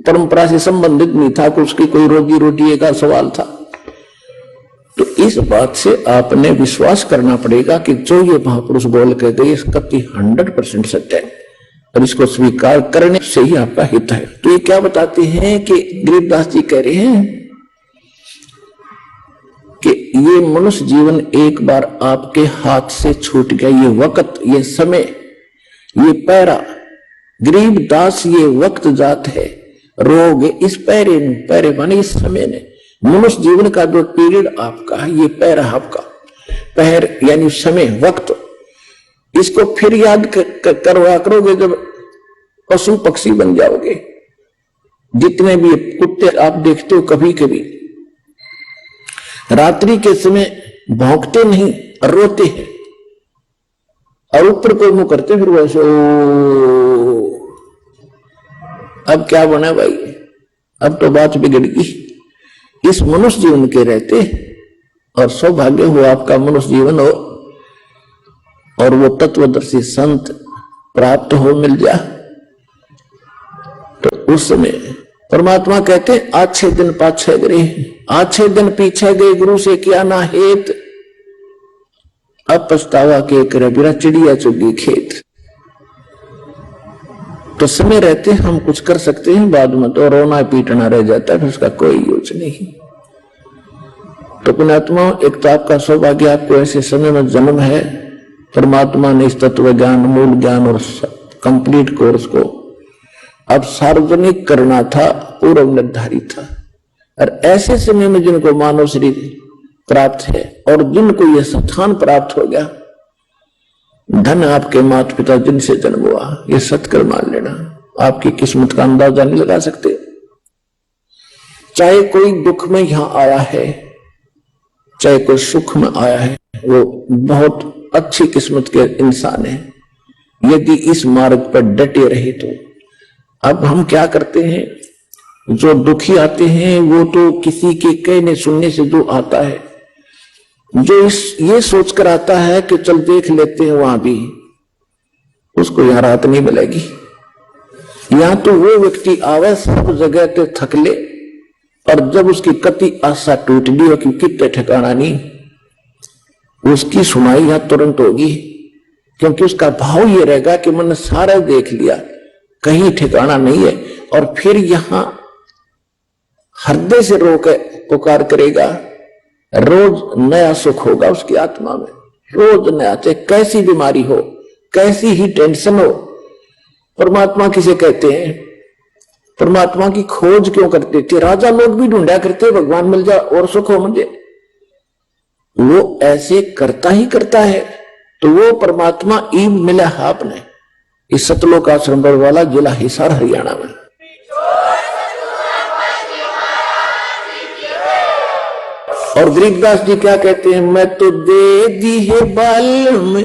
परंपरा से संबंधित नहीं था कि उसकी कोई रोजी रोटी का सवाल था। तो इस बात से आपने विश्वास करना पड़ेगा कि जो ये महापुरुष बोल के गए कति 100% सत्य है, और इसको स्वीकार करने से ही आपका हित है। तो ये क्या बताते हैं कि गरीबदास जी कह रहे हैं कि ये मनुष्य जीवन एक बार आपके हाथ से छूट गया, ये वक्त, ये समय, ये पैरा, गरीबदास ये वक्त जात है, रोग इस पैरे ने, पैरे माने इस समय ने, मनुष्य जीवन का जो पीरियड आपका है ये पैरा आपका, पैर यानी समय, वक्त, इसको फिर याद करवा करोगे जब पशु पक्षी बन जाओगे। जितने भी कुत्ते आप देखते हो कभी कभी रात्रि के समय भौंकते नहीं, रोते हैं, और ऊपर कोई मुंह करते फिर वैसे ओ। अब क्या बना भाई, अब तो बात बिगड़ गई। इस मनुष्य जीवन के रहते, और सौभाग्य हो आपका मनुष्य जीवन हो और वो तत्वदर्शी संत प्राप्त हो मिल जा, तो उस समय परमात्मा कहते अच्छे दिन पाछे गए, अच्छे दिन पीछे गए, गुरु से किया ना हेत, अब पछतावा के करे बिरा चिड़िया चुगी खेत। तो समय रहते हम कुछ कर सकते हैं, बाद में तो रोना पीटना रह जाता है, फिर उसका कोई यूज नहीं। तो पुण्यात्मा एक तो आपका सौभाग्य, आपको ऐसे समय में जन्म है, परमात्मा ने इस तत्व ज्ञान, मूल ज्ञान और कंप्लीट कोर्स को अब सार्वजनिक करना था, पूर्व निर्धारित था। और ऐसे समय में जिनको मानव शरीर प्राप्त है और जिनको यह स्थान प्राप्त हो गया, धन आपके माता पिता जिनसे जन्म हुआ, ये सत्कर मान लेना। आपकी किस्मत का अंदाजा नहीं लगा सकते। चाहे कोई दुख में यहां आया है, चाहे कोई सुख में आया है, वो बहुत अच्छी किस्मत के इंसान है यदि इस मार्ग पर डटे रहे तो। अब हम क्या करते हैं, जो दुखी आते हैं वो तो किसी के कहने सुनने से जो आता है, जो ये सोचकर आता है कि चल देख लेते हैं वहां भी, उसको यहां राहत नहीं मिलेगी। यहां तो वो व्यक्ति आवे सब जगह पे थक ले, और जब उसकी कति आशा टूट गई हो कि कितने ठिकाना नहीं, उसकी सुनाई यहां तुरंत होगी, क्योंकि उसका भाव ये रहेगा कि मैंने सारा देख लिया, कहीं ठिकाना नहीं है। और फिर यहां हृदय से रोक पुकार करेगा, रोज नया सुख होगा उसकी आत्मा में, रोज नया, चाहे कैसी बीमारी हो, कैसी ही टेंशन हो। परमात्मा किसे कहते हैं, परमात्मा की खोज क्यों करते थे? राजा लोग भी ढूंढा करते भगवान मिल जा और सुख हो मुझे, वो ऐसे करता ही करता है। तो वो परमात्मा ईब मिला है आपने इस सतलोक आश्रम वाला, जिला हिसार हरियाणा में। और गरीबदास जी क्या कहते हैं, मैं तो दे दी है बालम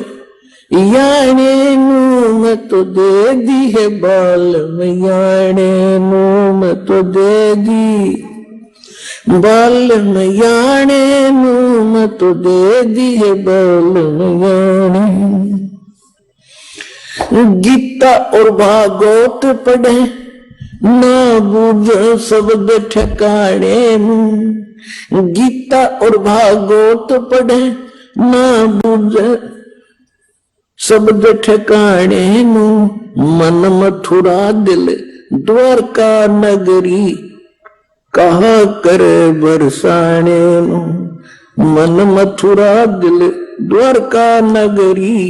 याने नू, मैं तो दे दी है बालम याने नू, मैं तो दे दी बालम याने नू, मैं तो दे दी है बालम याने। गीता और भागवत पढ़े ना बूझ शब्द ठिकाने, गीता और भागवत पढ़े ना बूझ शब्द ठिकाने, मन मथुरा दिल द्वारका नगरी कहा करे बरसाने, मन मथुरा दिल द्वारका नगरी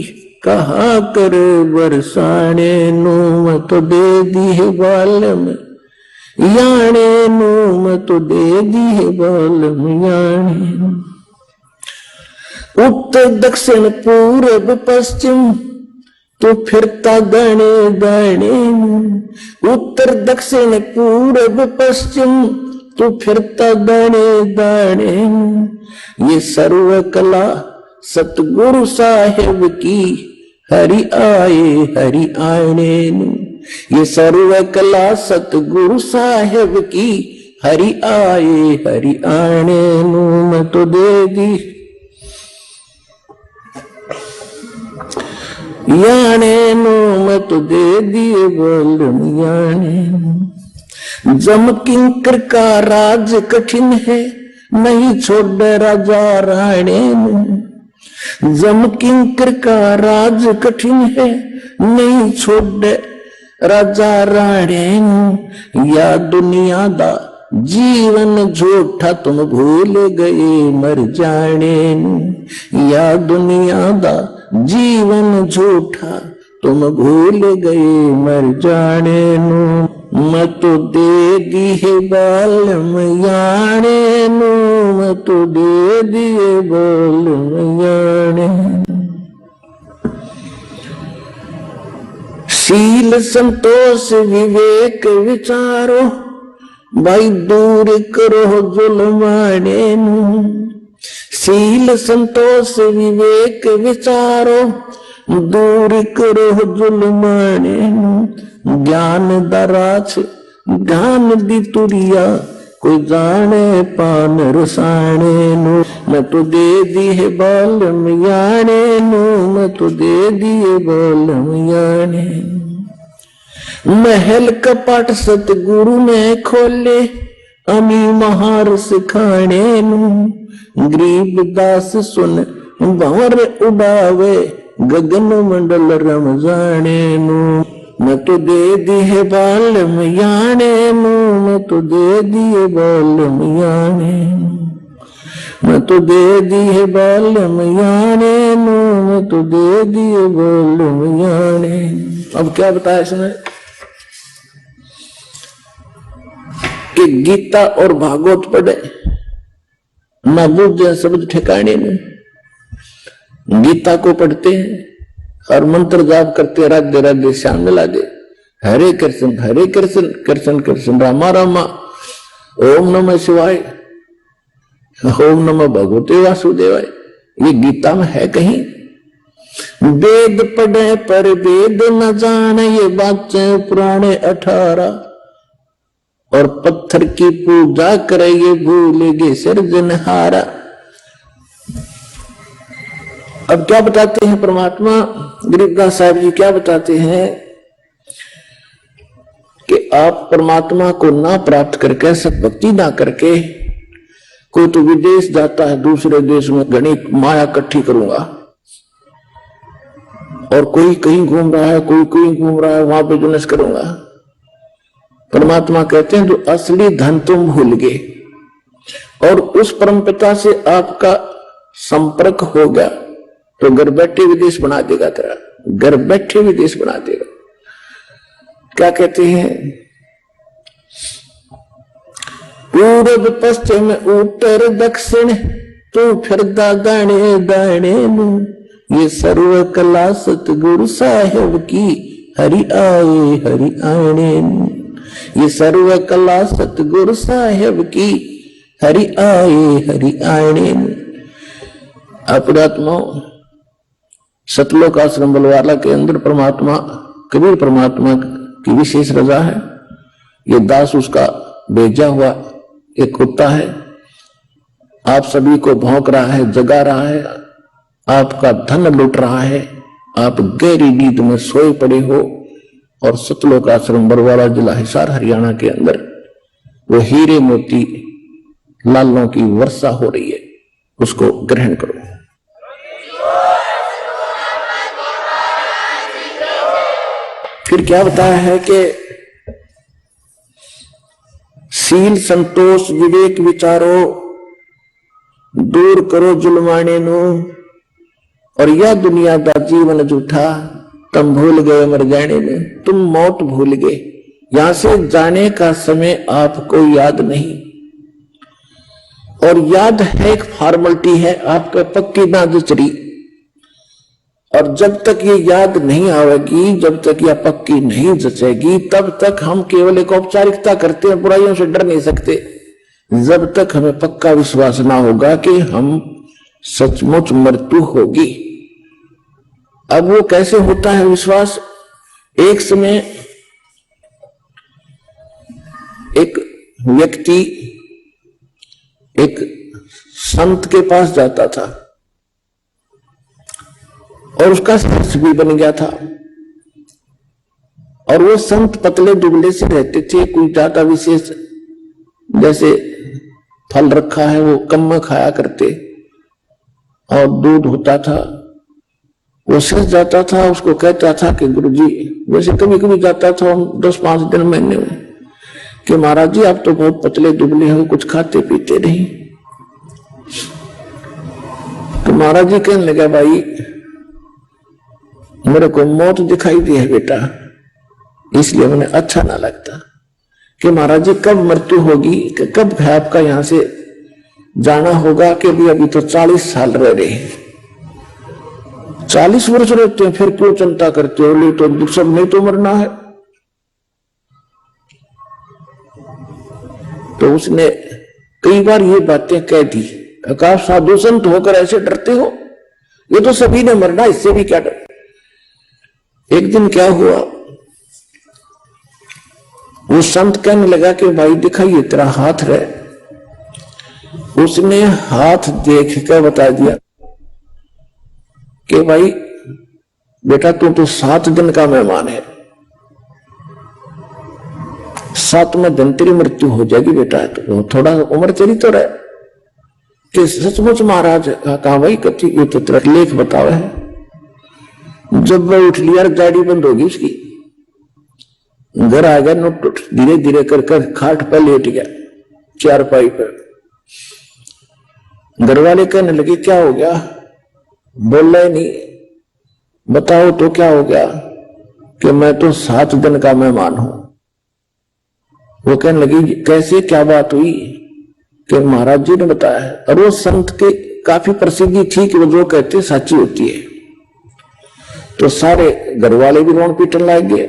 कहा कर बरसाने नू, मैं तो दे दी है बालम याने नू, मैं तो दे दी है बालम याने। उत्तर दक्षिण पूर्व पश्चिम तू फिरता दाने दाने में। उत्तर दक्षिण पूर्व पश्चिम तू फिरता दाने दाने में। ये सर्व कला सतगुरु साहेब की हरि आने में। ये सर्व कला सतगुरु साहेब की हरि आने में तो दे दी याने मैं तो दे दिए बोल याने। जम किंकर का राज कठिन है नहीं छोड़ राजा राणे। जम किंकर का राज कठिन है नहीं छोड़ राजा राणे। या दुनिया दा जीवन झूठा तुम भूल गए मर जाने। या दुनिया दा जीवन झूठा तुम भूल गए मर जाने। मैं तो दे दी है बाल याने। मैं तो दे दिए बाल याने। शील संतोष विवेक विचारो भाई दूर करो जुल्माने। शील संतोष विवेक विचारो दूर करो जुल्माने। ज्ञान दराज ज्ञान दी तुरिया कोई जाने पान रसाने। मैं तो दे दी है बाल याने। मैं तो दे दिए बाल याने। महल कपट सतगुरु ने खोले अमी महार सिखाने। गरीब दास सुन भंवर उड़ावे गगन मंडल रमजाने। मैं तो दे दी है बाल याने। मैं तो दे दिए बाल याने। मैं तो दे दी है बाल याने। मैं तो दे दिए बाल याने। अब क्या बताया इसमें कि गीता और भागवत पढ़े ना बुझे समझ ठिकाने में। गीता को पढ़ते हैं और मंत्र जाप करते राधे राधे श्याम मिला दे। हरे कृष्ण कृष्ण कृष्ण रामा रामा। ओम नमः शिवाय ओम नमः भगवते वासुदेवाय। ये गीता में है कहीं? वेद पढ़े पर वेद न जाने ये बातें पुराने 18। और पत्थर की पूजा करे ये भूलेगे सृजनहारा। अब क्या बताते हैं परमात्मा गरीबदास साहब जी क्या बताते हैं कि आप परमात्मा को ना प्राप्त करके सतभक्ति ना करके, कोई तो विदेश जाता है दूसरे देश में गणित माया इकट्ठी करूंगा, और कोई कहीं घूम रहा है कोई कहीं घूम रहा है वहां पे जुलूस करूंगा। परमात्मा कहते हैं जो असली धन तुम भूल गए और उस परमपिता से आपका संपर्क हो गया तो घर बैठे विदेश बना देगा। तेरा घर बैठे विदेश बना देगा। क्या कहते हैं? पूर्व पश्चिम उत्तर दक्षिण तू फिरदा दाने दाने में। ये सर्व कला सतगुरु साहेब की हरि आने। ये सर्व कला सतगुरु साहेब की हरि आने। अपरात्मा सतलोक आश्रम बलवाला के अंदर परमात्मा कबीर परमात्मा की विशेष रजा है। ये दास उसका भेजा हुआ एक कुत्ता है। आप सभी को भौंक रहा है, जगा रहा है, आपका धन लूट रहा है। आप गहरी नींद में सोए पड़े हो और सतलोक आश्रम बरवाला जिला हिसार हरियाणा के अंदर वो हीरे मोती लालों की वर्षा हो रही है, उसको ग्रहण करो। फिर क्या बताया है कि शील संतोष विवेक विचारो दूर करो जुल्माने नो। और यह दुनिया का जीवन झूठा तुम भूल गए मर जाने में। तुम मौत भूल गए, यहां से जाने का समय आपको याद नहीं। और याद है एक फॉर्मेलिटी है, आपका पक्की ना जचरी। और जब तक ये याद नहीं आवेगी, जब तक यह पक्की नहीं जचेगी, तब तक हम केवल एक औपचारिकता करते हैं, बुराइयों से डर नहीं सकते। जब तक हमें पक्का विश्वास ना होगा कि हम सचमुच मृत्यु होगी। अब वो कैसे होता है विश्वास? एक समय एक व्यक्ति एक संत के पास जाता था और उसका शिष्य भी बन गया था। और वो संत पतले दुबले से रहते थे, कोई ज्यादा विशेष जैसे फल रखा है वो कम में खाया करते, और दूध होता था। वो शिष्य जाता था, उसको कहता था कि गुरुजी, वैसे कभी कभी जाता था 10-5 दिन महीने में, कि महाराज जी आप तो बहुत पतले दुबले हो, कुछ खाते पीते नहीं। तो महाराज जी कहने लगा, भाई मेरे को मौत दिखाई दी है बेटा, इसलिए मुझे अच्छा ना लगता। कि महाराज जी कब मृत्यु होगी, कि कब है आपका यहां से जाना होगा? कि अभी तो 40 साल रह रहे हैं। 40 वर्ष रहते हैं, फिर क्यों चिंता करते हो? ले तो सब नहीं तो मरना है। तो उसने कई बार ये बातें कह दी, कहा साधु संत होकर ऐसे डरते हो, ये तो सभी ने मरना, इससे भी क्या डर। एक दिन क्या हुआ, वो संत कहने लगा कि भाई दिखाइए तेरा हाथ रहे। उसने हाथ देख कर बता दिया कि भाई बेटा तू तो 7 दिन का मेहमान है, 7वें दिन तेरी मृत्यु हो जाएगी बेटा। तो थोड़ा उम्र तेरी तो रहे। कि सचमुच महाराज? कहा भाई कथी, ये तो तेरा लेख बताओ है। जब वह उठ लिया, गाड़ी बंद होगी उसकी, घर आ गया, नोट धीरे धीरे कर खाट पर लेट गया, चारपाई पर। घर वाले कहने लगे क्या हो गया? बोल रहे नहीं, बताओ तो क्या हो गया? कि मैं तो 7 दिन का मेहमान हूं। वो कहने लगी कैसे, क्या बात हुई? कि महाराज जी ने बताया। और वो संत के काफी प्रसिद्धि थी कि वो जो कहते सच्ची होती है। तो सारे घर वाले भी रोन पीटन लग गए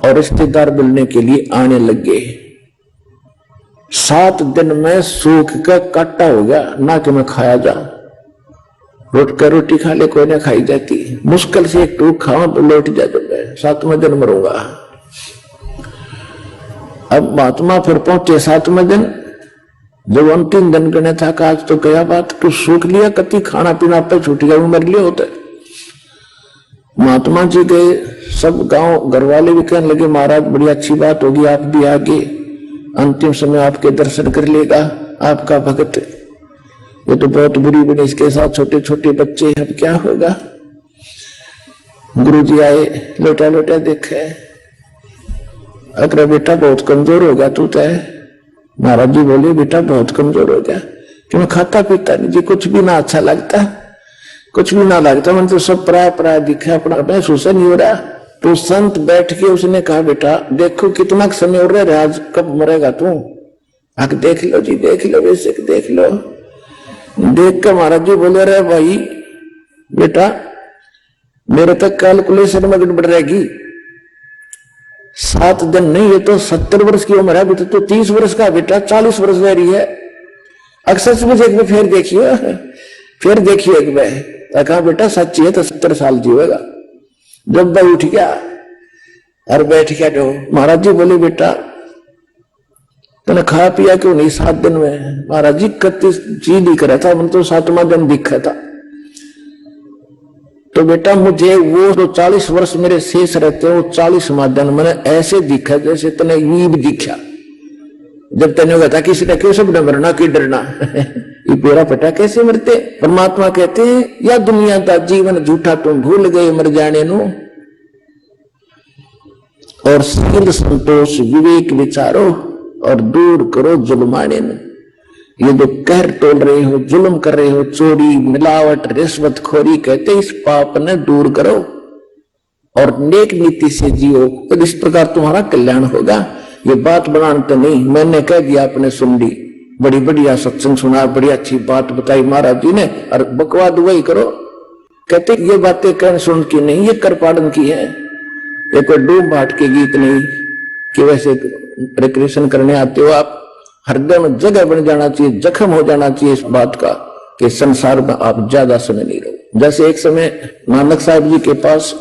और रिश्तेदार मिलने के लिए आने लग गए। 7 दिन में सूख का काटा हो गया, ना कि मैं खाया जा। रोटी खा ले, कोई ना खाई जाती, मुश्किल से एक टूक खाऊं तो लौट जा, तो मैं 7वें दिन मरूंगा। अब महात्मा फिर पहुंचे 7वें दिन, जब अंतिम दिन गणे था, आज तो क्या बात, तू सूख लिया, कति खाना पीना पे छूट गया, मर लिया होता। महात्मा जी गए, सब गांव घर वाले भी कहने लगे महाराज बड़ी अच्छी बात होगी, आप भी आगे, अंतिम समय आपके दर्शन कर लेगा आपका भक्त। ये तो बहुत बुरी बनी, इसके साथ छोटे छोटे बच्चे, अब क्या होगा? गुरुजी आए, लोटा लोटा देखे, अगर बेटा बहुत कमजोर हो गया तू तो। महाराज जी बोले बेटा बहुत कमजोर हो गया कि मैं खाता पीता नहीं जी, कुछ भी ना अच्छा लगता, कुछ भी ना लगता, मैंने तो सब पराया पराया दिखा, अपना महसूस नहीं हो रहा। तो संत बैठ के उसने कहा बेटा देखो कितना समय हो रहा है, आज कब मरेगा तू? आके देख लो जी, देख लो, वैसे देख लो। देख कर महाराज जी बोले रहे भाई बेटा मेरे तक कैलकुलेशन में गड़बड़ रहेगी, 7 दिन नहीं, ये तो 70 वर्ष की उम्र है, अभी तो 30 वर्ष का बेटा 40 वर्ष रह रही है। अक्सर से मुझे एक बार फिर देखिए एक बार। कहा बेटा सच्ची है तो 70 साल जीवेगा। जब भाई उठ गया और बैठ गया, जो महाराज जी बोले बेटा तूने खाया पिया क्यों नहीं 7 दिन में? महाराज जी कति जी दिख रहा था, मैंने तो 7वां दिन दिखा था। तो बेटा मुझे वो जो 40 वर्ष मेरे शेष रहते हैं, वो 40वां दिन मैंने ऐसे दिखा जैसे तने ईब दिखा। जब तने होगा था किसी ने क्यों सब मरना की डरना ये पेरा पटा कैसे मरते? परमात्मा कहते हैं या दुनिया का जीवन झूठा तुम भूल गए मर जाने नो, और शील संतोष विवेक विचारो और दूर करो जुल्माने न। ये जो कहर तोड़ रहे हो, जुल्म कर रहे हो, चोरी मिलावट रिश्वतखोरी, कहते इस पाप ने दूर करो और नेक नीति से जियो, तो इस प्रकार तुम्हारा कल्याण होगा। ये बात बनाते नहीं, मैंने कह दिया आपने सुन ली, बड़ी बढ़िया सत्संग सुना, बड़ी अच्छी बात बताई महाराज जी ने, और बकवाद वही करो। कहते ये बातें कहने सुन की नहीं, ये कर पाड़न की है। ये कोई डूब बाट के गीत नहीं कि वैसे रिक्रिएशन करने आते हो आप। हृदय में जगह बन जाना चाहिए, जख्म हो जाना चाहिए इस बात का कि संसार में आप ज्यादा समय नहीं रहो। जैसे एक समय नानक साहब जी के पास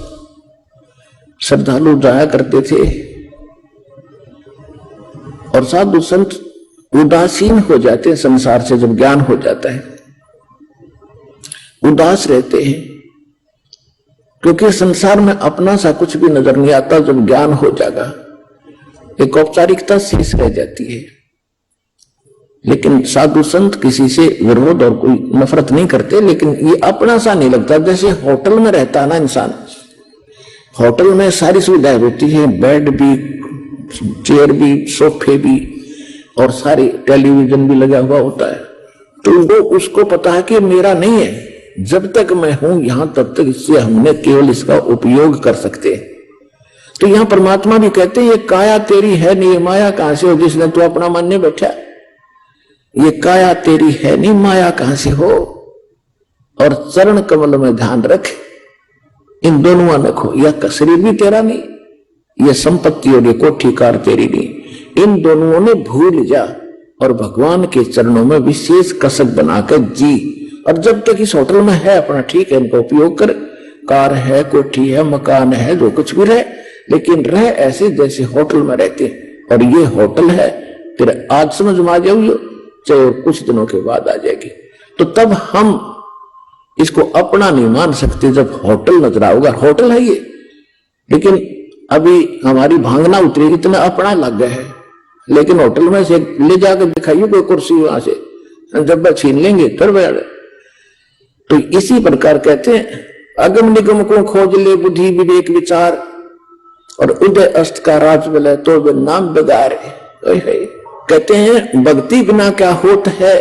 श्रद्धालु जाया करते थे और साधु संत उदासीन हो जाते हैं संसार से, जब ज्ञान हो जाता है उदास रहते हैं, क्योंकि संसार में अपना सा कुछ भी नजर नहीं आता। जब ज्ञान हो जाएगा एक औपचारिकता शेष रह जाती है। लेकिन साधु संत किसी से विरोध और कोई नफरत नहीं करते, लेकिन ये अपना सा नहीं लगता। जैसे होटल में रहता है ना इंसान, होटल में सारी सुविधाएं होती है, बेड भी, चेयर भी, सोफे भी, और सारी टेलीविजन भी लगा हुआ होता है। तो वो उसको पता है कि मेरा नहीं है, जब तक मैं हूं यहां तब तक इससे हमने केवल इसका उपयोग कर सकते। तो यहां परमात्मा भी कहते हैं ये काया तेरी है नहीं, माया कहां से हो जिसने तू अपना मानने बैठा। ये काया तेरी है नहीं, माया कहां से हो। और चरण कमल में ध्यान रख, इन दोनों न खो। यह शरीर भी तेरा नहीं, ये संपत्ति और ये कोठी कार तेरी नहीं, इन दोनों ने भूल जा और भगवान के चरणों में विशेष कसक बनाकर जी। और जब तक इस होटल में है अपना ठीक है, इनका उपयोग कर। कार है, कोठी है, मकान है, जो कुछ भी रहे, लेकिन रह ऐसे जैसे होटल में रहते। और ये होटल है तेरे, आज समझ में आ जाओ, चाहे कुछ दिनों के बाद आ जाएगी। तो तब हम इसको अपना नहीं मान सकते जब होटल नजर आओगा। होटल है ये, लेकिन अभी हमारी भांगना उतरेगी इतना अपना लग गया है। लेकिन होटल में से ले जाकर दिखाइए कोई कुर्सी, वहां से जब वह छीन लेंगे फिर बैठ। तो इसी प्रकार कहते हैं अगम निगम को खोज ले बुद्धि विवेक विचार, और उदय अस्त का राज मिले तो वे नाम बिगाड़े। कहते हैं भक्ति बिना क्या होत है,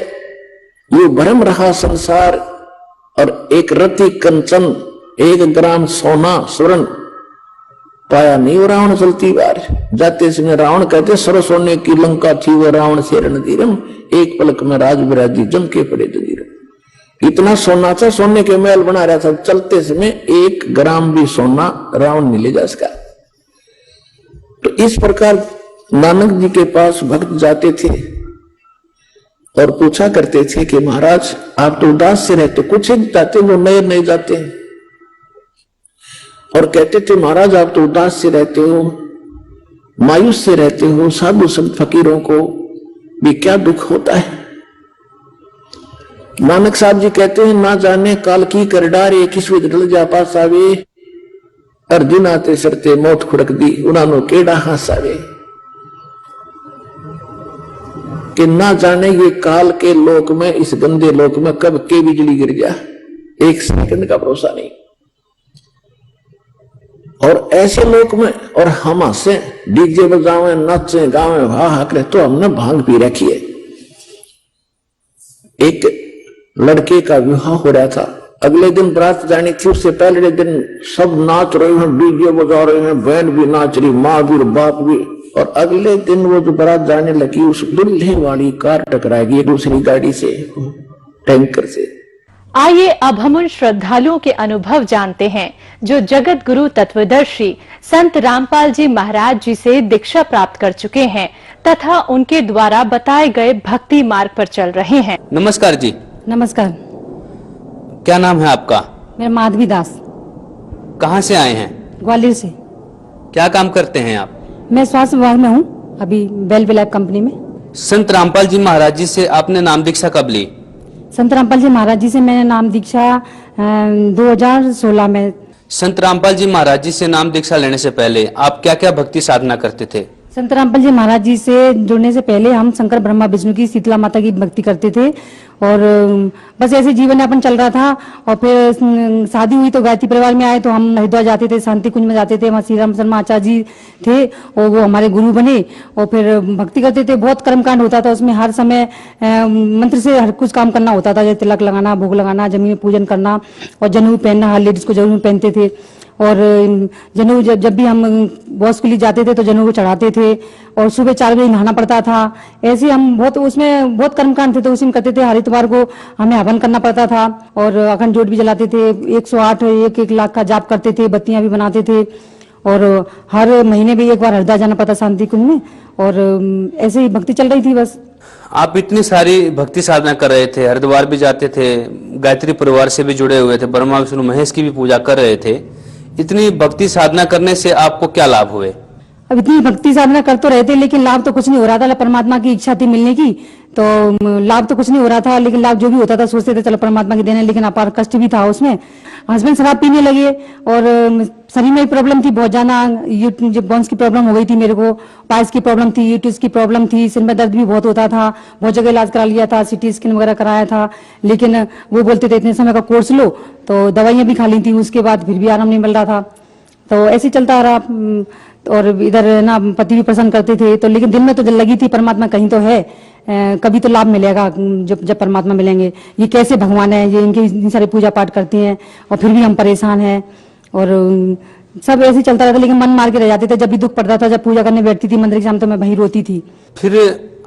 ये भ्रम रहा संसार। और एक रति कंचन 1 ग्राम सोना स्वर्ण पाया नहीं वो रावण चलती बार। जाते समय रावण कहते सर सोने की लंका थी वो रावण से रणधीरम, एक पलक में राज विराजी जम के पड़े जजीरम। इतना सोना था, सोने के महल बना रहा था, चलते समय 1 ग्राम भी सोना रावण नहीं ले जा सका। तो इस प्रकार नानक जी के पास भक्त जाते थे और पूछा करते थे कि महाराज आप तो उदास से रहते, कुछ ही जाते जो नए नए जाते हैं। और कहते थे महाराज आप तो उदास से रहते हो, मायूस से रहते हो, साधु संत फकीरों को भी क्या दुख होता है। नानक साहब जी कहते हैं ना जाने काल की कर डारे, किस विधल जा पास आवे, अर्जुन आते सरते मौत खुड़क दी उन्होंने केड़ा हास आवे। कि ना जाने ये काल के लोक में, इस गंदे लोक में कब के बिजली गिर जा, 1 सेकंड का भरोसा नहीं। और ऐसे लोक में और हम हंसे, डीजे बजावे, नाचे गावे, हा करे, तो हमने भांग पी रखी है। एक लड़के का विवाह हो रहा था, अगले दिन बारात जानी थी, उससे पहले दिन सब नाच रहे हैं, डीजे बजा रहे हैं, बहन भी नाच रही, माँ भी बाप भी। और अगले दिन वो जो बारात जाने लगी, उस दुल्हे वाली कार टकराएगी एक दूसरी गाड़ी से, टैंकर से। आइए अब हम उन श्रद्धालुओं के अनुभव जानते हैं जो जगत गुरु तत्वदर्शी संत रामपाल जी महाराज जी से दीक्षा प्राप्त कर चुके हैं तथा उनके द्वारा बताए गए भक्ति मार्ग पर चल रहे हैं। नमस्कार जी। नमस्कार। क्या नाम है आपका? मेरा माधवी दास। कहाँ से आए हैं? ग्वालियर से। क्या काम करते हैं आप? मैं स्वास्थ्य विभाग में हूँ, अभी बेल विलायक कंपनी में। संत रामपाल जी महाराज जी से आपने नाम दीक्षा कब ली? संत रामपाल जी महाराज जी से मैंने नाम दीक्षा 2016 में। संत रामपाल जी महाराज जी से नाम दीक्षा लेने से पहले आप क्या क्या भक्ति साधना करते थे? संत रामपाल जी महाराज जी से जुड़ने से पहले हम शंकर ब्रह्मा विष्णु की शीतला माता की भक्ति करते थे और बस ऐसे जीवन यापन चल रहा था। और फिर शादी हुई तो गायत्री परिवार में आए तो हम हरिद्वार जाते थे, शांति कुंज में जाते थे, वहाँ श्री राम शर्मा आचार्य जी थे और वो हमारे गुरु बने। और फिर भक्ति करते थे, बहुत कर्मकांड होता था उसमें, हर समय मंत्र से हर कुछ काम करना होता था, जैसे तिलक लगाना, भोग लगाना, जमीन में पूजन करना और जनेऊ पहनना, हर लेडीज को जरूर पहनते थे। और जनेऊ जब भी हम बॉस के लिए जाते थे तो जनों को चढ़ाते थे, और सुबह 4 बजे नहाना पड़ता था। ऐसे हम बहुत उसमें बहुत कर्मकांड थे, तो उसी में करते थे। हर इतवार को हमें हवन करना पड़ता था, और अखंड जोत भी जलाते थे। 108 1 लाख का जाप करते थे, बत्तियां भी बनाते थे, और हर महीने भी एक बार हरिद्वार जाना पड़ता शांति कुंज में। और ऐसे ही भक्ति चल रही थी बस। आप इतनी सारी भक्ति साधना कर रहे थे, हरिद्वार भी जाते थे, गायत्री परिवार से भी जुड़े हुए थे, ब्रह्मा विष्णु महेश की भी पूजा कर रहे थे। इतनी भक्ति साधना करने से आपको क्या लाभ हुए? अब इतनी भक्ति साधना कर तो रहे थे, लेकिन लाभ तो कुछ नहीं हो रहा था। परमात्मा की इच्छा थी मिलने की, तो लाभ तो कुछ नहीं हो रहा था, लेकिन लाभ जो भी होता था सोचते थे चलो परमात्मा की देने, लेकिन अपार कष्ट भी था उसमें। हस्बैंड शराब पीने लगे, और शरीर में प्रॉब्लम थी बहुत ज्यादा। जब बोन्स की प्रॉब्लम हो गई थी मेरे को, पाइल्स की प्रॉब्लम थी, यूट्रस की प्रॉब्लम थी, सिर में दर्द भी बहुत होता था। बहुत जगह इलाज करा लिया था, सीटी स्कैन वगैरह कराया था, लेकिन वो बोलते थे इतने समय का कोर्स लो, तो दवाइयां भी खा ली थी, उसके बाद फिर भी आराम नहीं मिल रहा था। तो ऐसे चलता रहा। और इधर ना पति भी प्रसन्न करते थे, तो लेकिन दिल में तो लगी थी परमात्मा कहीं तो है, कभी तो लाभ मिलेगा जब परमात्मा मिलेंगे। ये कैसे भगवान है, ये इनके इतनी सारी पूजा पाठ करती हैं और फिर भी हम परेशान हैं। और सब ऐसे ही चलता रहता, लेकिन मन मार के रह जाते थे। जब भी दुख पड़ता था, जब पूजा करने बैठती थी मंदिर के सामने, तो मैं वहीं रोती थी। फिर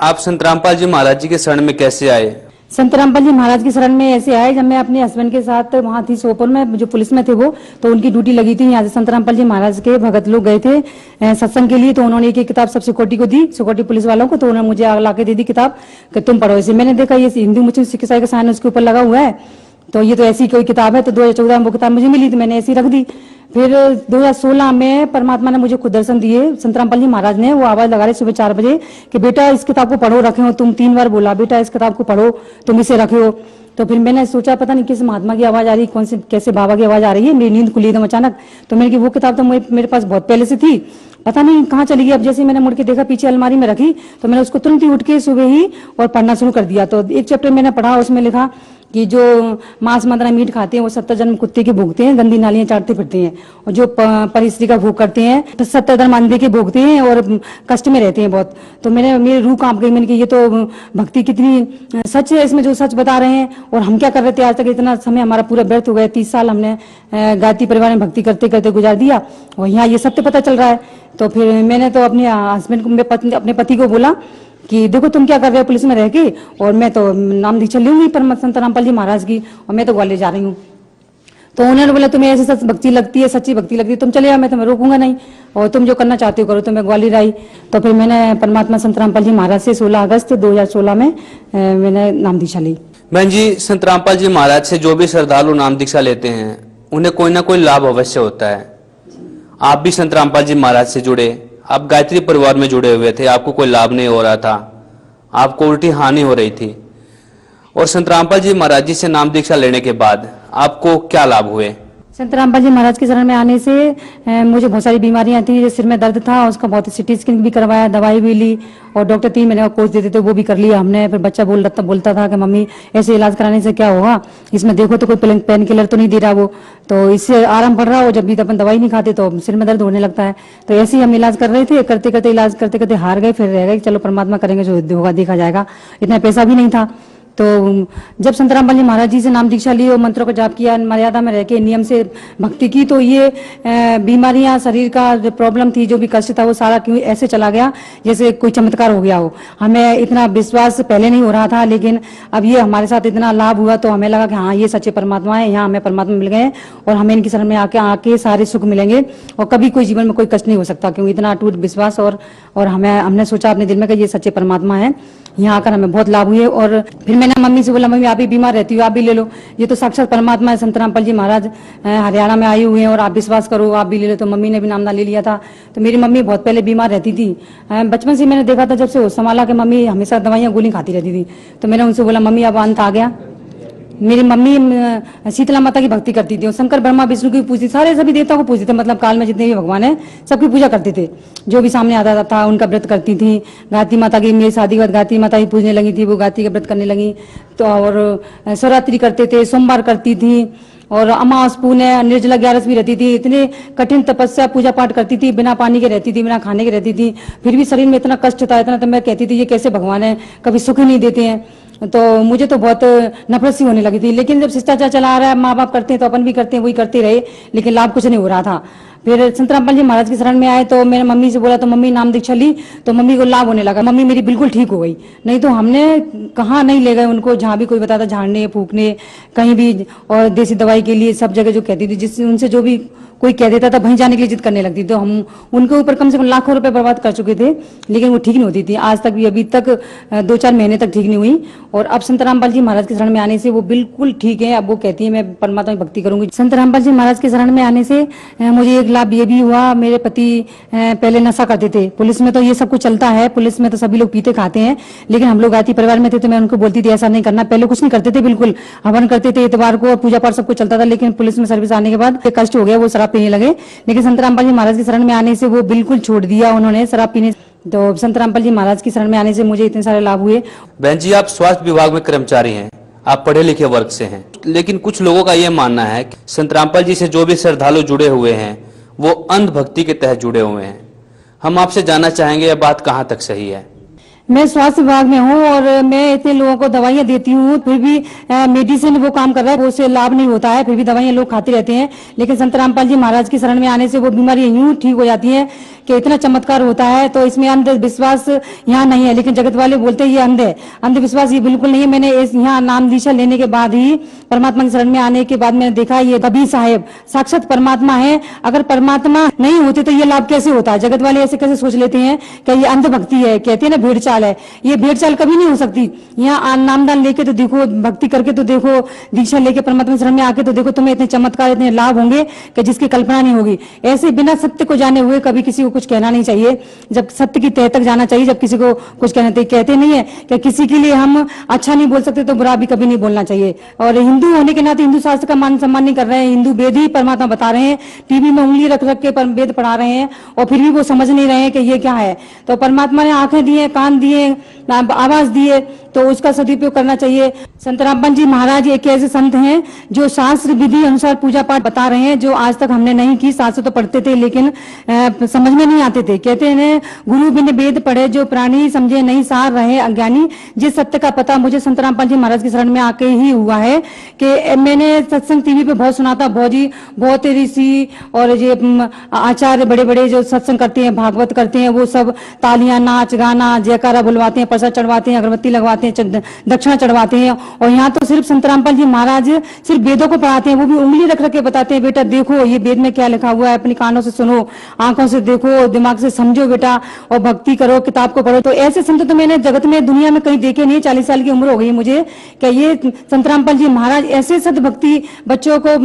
आप संत रामपाल जी महाराज जी के शरण में कैसे आए? संत रामपाल जी महाराज की शरण में ऐसे आए, जब मैं अपने हस्बैंड के साथ वहां थी सोपोर में, जो पुलिस में थे वो, तो उनकी ड्यूटी लगी थी। यहाँ से संत रामपाल जी महाराज के भगत लोग गए थे सत्संग के लिए, तो उन्होंने एक किताब सब सिक्योरिटी को दी, सिक्योरिटी पुलिस वालों को, तो उन्होंने मुझे लाके दे दी किताब कि तुम पढ़ो इसे। मैंने देखा ये हिंदू मुस्लिम सिख ईसाई का साइन उसके ऊपर लगा हुआ है, तो ये तो ऐसी कोई किताब है। तो 2014 में वो किताब मुझे मिली, तो मैंने ऐसी रख दी। फिर 2016 में परमात्मा ने मुझे खुद दर्शन दिए, संत रामपाल जी महाराज ने। वो आवाज लगा रहे सुबह 4 बजे कि बेटा इस किताब को पढ़ो, रखे हो तुम। 3 बार बोला, बेटा इस किताब को पढ़ो, तुम इसे रखे हो। तो फिर मैंने सोचा पता नहीं किस महात्मा की आवाज आ रही, कौन से कैसे बाबा की आवाज आ रही है। मेरी नींद खुली एकदम अचानक, तो मैंने कि वो किताब तो मेरे पास बहुत पहले से थी, पता नहीं कहाँ चली गई। अब जैसे मैंने मुड़ के देखा, पीछे अलमारी में रखी, तो मैंने उसको तुरंत ही उठ के सुबह ही और पढ़ना शुरू कर दिया। तो एक चैप्टर मैंने पढ़ा, उसमें लिखा कि जो मांस मदिरा मीट खाते हैं वो 70 जन्म कुत्ते के भोगते हैं, गंदी नालियां चाटते फिरते हैं। और जो परिस्त्री का भोग करते हैं तो 70 जन्म अंधे के भोगते हैं और कष्ट में रहते हैं बहुत। तो मेरी रूह कांप गई। मैंने कि ये तो भक्ति कितनी सच है इसमें, जो सच बता रहे हैं। और हम क्या कर रहे थे आज तक, इतना समय हमारा पूरा व्यर्थ हो गया। 30 साल हमने गायत्री परिवार में भक्ति करते करते गुजार दिया, और यहाँ ये सत्य पता चल रहा है। तो फिर मैंने तो अपने हस्बैंड को, अपने पति को बोला कि देखो तुम क्या कर रहे हो पुलिस में रह के, और मैं तो नाम दीक्षा लूंगी पर संत रामपाल जी महाराज की, और मैं तो ग्वालियर जा रही हूँ। तो उन्होंने बोला तुम्हें ऐसी सच भक्ति लगती है, सच्ची भक्ति लगती है, तुम चले आओ, मैं तुम्हें रोकूंगा नहीं, और तुम जो करना चाहते हो करो। तो मैं ग्वालियर आई। तो फिर मैंने परमात्मा संत रामपाल जी महाराज से 16 अगस्त 2016 में मैंने नाम दीक्षा ली। बहन जी, संत रामपाल जी महाराज से जो भी श्रद्धालु नाम दीक्षा लेते हैं उन्हें कोई ना कोई लाभ अवश्य होता है। आप भी संत रामपाल जी महाराज से जुड़े, आप गायत्री परिवार में जुड़े हुए थे, आपको कोई लाभ नहीं हो रहा था, आपको उल्टी हानि हो रही थी। और संत रामपाल जी महाराज जी से नाम दीक्षा लेने के बाद आपको क्या लाभ हुए? संत रामपाल जी महाराज के शरण में आने से मुझे बहुत सारी बीमारियां थी। जैसे सिर में दर्द था, उसका बहुत सिटी स्कैन भी करवाया, दवाई भी ली, और डॉक्टर 3 महीने का कोर्स देते थे, वो भी कर लिया हमने। फिर बच्चा बोलता था कि मम्मी ऐसे इलाज कराने से क्या होगा, इसमें देखो तो कोई पेन किलर तो नहीं दे रहा वो, तो इससे आराम पड़ रहा हो। जब भी अपन दवाई नहीं खाते तो सिर में दर्द होने लगता है। तो ऐसे ही हम इलाज कर रहे थे, करते करते इलाज करते करते हार गए। फिर रह गए, चलो परमात्मा करेंगे, जो होगा देखा जाएगा। इतना पैसा भी नहीं था। तो जब संत रामपाल जी महाराज जी से नाम दीक्षा ली और मंत्रों का जाप किया, मर्यादा में रह के नियम से भक्ति की, तो ये बीमारियां, शरीर का जो प्रॉब्लम थी, जो भी कष्ट था, वो सारा क्यों ऐसे चला गया जैसे कोई चमत्कार हो गया हो। हमें इतना विश्वास पहले नहीं हो रहा था, लेकिन अब ये हमारे साथ इतना लाभ हुआ तो हमें लगा कि हाँ ये सच्चे परमात्मा है, यहाँ हमें परमात्मा मिल गए और हमें इनकी शरण में आके सारे सुख मिलेंगे और कभी कोई जीवन में कोई कष्ट नहीं हो सकता, क्योंकि इतना अटूट विश्वास। और हमने सोचा अपने दिल में कि ये सच्चे परमात्मा है, यहाँ आकर हमें बहुत लाभ हुए। और फिर मैंने मम्मी से बोला, मम्मी आप भी बीमार रहती हो, आप भी ले लो, ये तो साक्षात परमात्मा है। संत रामपाल जी महाराज हरियाणा में आए हुए हैं और आप विश्वास करो, आप भी ले लो। तो मम्मी ने भी नाम ले लिया था। तो मेरी मम्मी बहुत पहले बीमार रहती थी, बचपन से मैंने देखा था, जब से होश संभाला कि मम्मी हमेशा दवाइयाँ गोली खाती रहती थी। तो मैंने उनसे बोला, मम्मी अब अंत आ गया। मेरी मम्मी शीतला माता की भक्ति करती थी और शंकर ब्रह्मा विष्णु की पूजती, सारे सभी देवताओं को पूजते थे, मतलब काल में जितने भी भगवान है सबकी पूजा करते थे। जो भी सामने आता था उनका व्रत करती थी। गायत्री माता की, मेरी शादी के बाद गायत्री माता की पूजने लगी थी, वो गायत्री का व्रत करने लगी। तो और शिवरात्रि करते थे, सोमवार करती थी, और अमास पुण्य निर्जला 11 भी रहती थी। इतने कठिन तपस्या पूजा पाठ करती थी, बिना पानी के रहती थी, बिना खाने के रहती थी। फिर भी शरीर में इतना कष्ट था, इतना, तो मैं कहती थी ये कैसे भगवान है, कभी सुख ही नहीं देते हैं। तो मुझे तो बहुत नफरत सी होने लगी थी। लेकिन जब शिष्टाचार चला आ रहा है, माँ बाप करते हैं तो अपन भी करते हैं, वही करते रहे, लेकिन लाभ कुछ नहीं हो रहा था। फिर संत रामपाल जी महाराज की शरण में आए तो मैंने मम्मी से बोला, तो मम्मी नाम दीक्षा ली तो मम्मी को लाभ होने लगा। मम्मी मेरी बिल्कुल ठीक हो गई। नहीं तो हमने कहाँ नहीं ले गए उनको, जहाँ भी कोई बताता झाड़ने फूकने कहीं भी, और देसी दवाई के लिए सब जगह जो कहती थी, जिससे उनसे जो भी कोई कह देता था वहीं जाने के लिए जिद करने लगती। तो हम उनके ऊपर कम से कम लाखों रुपए बर्बाद कर चुके थे, लेकिन वो ठीक नहीं होती थी। आज तक भी, अभी तक 2-4 महीने तक ठीक नहीं हुई। और अब संत रामपाल जी महाराज की शरण में आने से वो बिल्कुल ठीक है। अब वो कहती है मैं परमात्मा की भक्ति करूंगी। संत रामपाल जी महाराज की शरण में आने से मुझे एक लाभ ये भी हुआ, मेरे पति पहले नशा करते थे। पुलिस में तो ये सब कुछ चलता है, पुलिस में तो सभी लोग पीते खाते हैं, लेकिन हम लोग गायत्री परिवार में थे तो मैं उनको बोलती थी ऐसा नहीं करना। पहले कुछ नहीं करते थे, बिल्कुल हवन करते थे, इतवार को पूजा पाठ सब कुछ चलता था, लेकिन पुलिस में सर्विस आने के बाद कष्ट हो गया, वो शराब पीने लगे। लेकिन संत रामपाल जी महाराज की शरण में आने से वो बिल्कुल छोड़ दिया उन्होंने शराब पीने। तो संत रामपाल जी महाराज की शरण में आने से मुझे इतने सारे लाभ हुए। बहन जी, आप स्वास्थ्य विभाग में कर्मचारी हैं, आप पढ़े लिखे वर्ग से हैं, लेकिन कुछ लोगों का यह मानना है कि संत रामपाल जी से जो भी श्रद्धालु जुड़े हुए हैं वो अंध भक्ति के तहत जुड़े हुए हैं। हम आपसे जानना चाहेंगे यह बात कहाँ तक सही है? मैं स्वास्थ्य विभाग में हूँ और मैं इतने लोगों को दवाइयाँ देती हूँ, फिर भी मेडिसिन वो काम कर रहा है, वो उससे लाभ नहीं होता है, फिर भी दवाइयाँ लोग खाते रहते हैं। लेकिन संत रामपाल जी महाराज की शरण में आने से वो बीमारी यूं ठीक हो जाती है कि इतना चमत्कार होता है। तो इसमें अंधविश्वास यहाँ नहीं है, लेकिन जगत वाले बोलते हैं ये अंध है। अंधविश्वास ये बिल्कुल नहीं है। मैंने यहाँ नाम दीक्षा लेने के बाद ही, परमात्मा की शरण में आने के बाद मैंने देखा ये कबीर साहेब साक्षात परमात्मा है। अगर परमात्मा नहीं होते तो ये लाभ कैसे होता है? जगत वाले ऐसे कैसे सोच लेते हैं कि ये अंध भक्ति है, कहते हैं ना भेड़ चाल है। ये भेड़ चाल कभी नहीं हो सकती। यहाँ नामदान लेके तो देखो, भक्ति करके तो देखो, दीक्षा लेके परमात्मा शरण में आके तो देखो, तुम्हें इतने चमत्कार इतने लाभ होंगे कि जिसकी कल्पना नहीं होगी। ऐसे बिना सत्य को जाने हुए कभी किसी को कुछ कहना नहीं चाहिए। जब सत्य की तह तक जाना चाहिए, जब किसी को कुछ कहना चाहिए। कहते नहीं है कि किसी के लिए हम अच्छा नहीं बोल सकते तो बुरा भी कभी नहीं बोलना चाहिए। और हिंदू होने के नाते हिंदू शास्त्र का मान सम्मान नहीं कर रहे हैं। हिंदू वेद ही परमात्मा बता रहे हैं, टीवी में उंगली रख रख के वेद पढ़ा रहे हैं, और फिर भी वो समझ नहीं रहे हैं कि ये क्या है। तो परमात्मा ने आंखें दिए, कान दिए, आवाज दिए, तो उसका सदुपयोग करना चाहिए। संत रामपाल जी महाराज एक ऐसे संत हैं जो शास्त्र विधि अनुसार पूजा पाठ बता रहे हैं, जो आज तक हमने नहीं की। शास्त्र तो पढ़ते थे लेकिन समझ में नहीं आते थे। कहते हैं गुरु बिन वेद पढ़े जो प्राणी, समझे नहीं सार रहे अज्ञानी। जिस सत्य का पता मुझे संत रामपाल जी महाराज की शरण में आके ही हुआ है कि मैंने सत्संग टीवी पे बहुत सुना था, बहुत ऋषि और ये आचार्य बड़े बड़े जो सत्संग करते हैं, भागवत करते हैं, वो सब तालियां, नाच गाना, जयकारा बुलवाते हैं, प्रसाद चढ़वाते हैं, अगरबत्ती लगवाते हैं, दक्षिणा चढ़वाते हैं। और यहाँ तो सिर्फ संत रामपाल जी महाराज सिर्फ वेदों को पढ़ाते हैं, वो भी उंगली रख रख के बताते हैं, बेटा देखो ये वेद में क्या लिखा हुआ है, अपनी कानों से सुनो, आंखों से देखो, दिमाग से समझो बेटा, और भक्ति करो, किताब को पढ़ो। तो ऐसे संत तो मैंने जगत में, दुनिया में कहीं देखे नहीं। 40 साल की उम्र हो गई मुझे कि ये संत रामपाल जी महाराज ऐसे सद भक्ति बच्चों को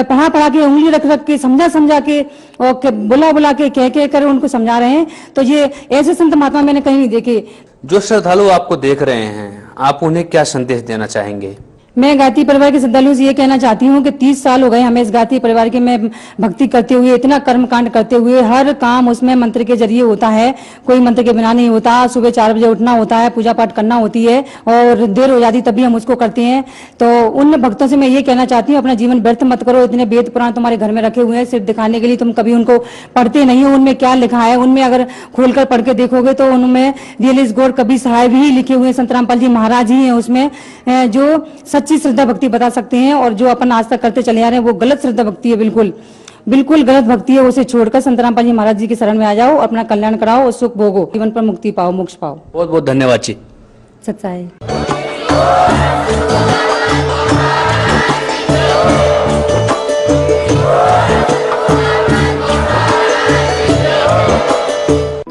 पढ़ा के, उंगली रख रख के, समझा के, और बुला के, कह कर उनको समझा रहे हैं। तो ये ऐसे संत महात्मा मैंने कहीं नहीं देखे। जो श्रद्धालु आपको देख रहे हैं, आप उन्हें क्या संदेश देना चाहेंगे? मैं गायत्री परिवार के श्रद्धालुओं से ये कहना चाहती हूँ कि 30 साल हो गए हमें इस गायत्री परिवार के में भक्ति करते हुए, इतना कर्म कांड करते हुए। हर काम उसमें मंत्र के जरिए होता है, कोई मंत्र के बिना नहीं होता। सुबह 4 बजे उठना होता है, पूजा पाठ करना होती है, और देर हो जाती तभी हम उसको करते हैं। तो उन भक्तों से मैं ये कहना चाहती हूँ, अपना जीवन व्यर्थ मत करो। इतने वेद पुराण तुम्हारे घर में रखे हुए हैं सिर्फ दिखाने के लिए, तुम कभी उनको पढ़ते नहीं हो। उनमें क्या लिखा है, उनमें अगर खोलकर पढ़ के देखोगे तो उनमें रियलिस्ट गौर कबीर साहब ही लिखे हुए हैं, संत रामपाल जी महाराज ही हैं उसमें, जो सच्ची श्रद्धा भक्ति बता सकते हैं। और जो अपन आज तक करते चले आ रहे हैं वो गलत श्रद्धा भक्ति है, बिल्कुल गलत भक्ति है। उसे छोड़कर संत रामपाल जी महाराज जी की शरण में आ जाओ, अपना कल्याण कराओ और सुख भोगो, जीवन पर मुक्ति पाओ, मोक्ष पाओ। बहुत बहुत धन्यवाद जी। सच्चाई।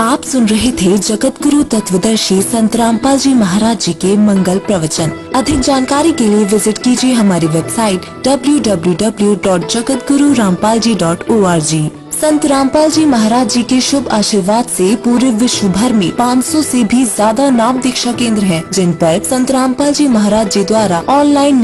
आप सुन रहे थे जगत गुरु तत्वदर्शी संत रामपाल जी महाराज जी के मंगल प्रवचन। अधिक जानकारी के लिए विजिट कीजिए हमारी वेबसाइट www.jagatgururampalji.org। संत रामपाल जी महाराज जी के शुभ आशीर्वाद से पूरे विश्व भर में 500 से भी ज्यादा नाम दीक्षा केंद्र हैं, जिन पर संत रामपाल जी महाराज जी द्वारा ऑनलाइन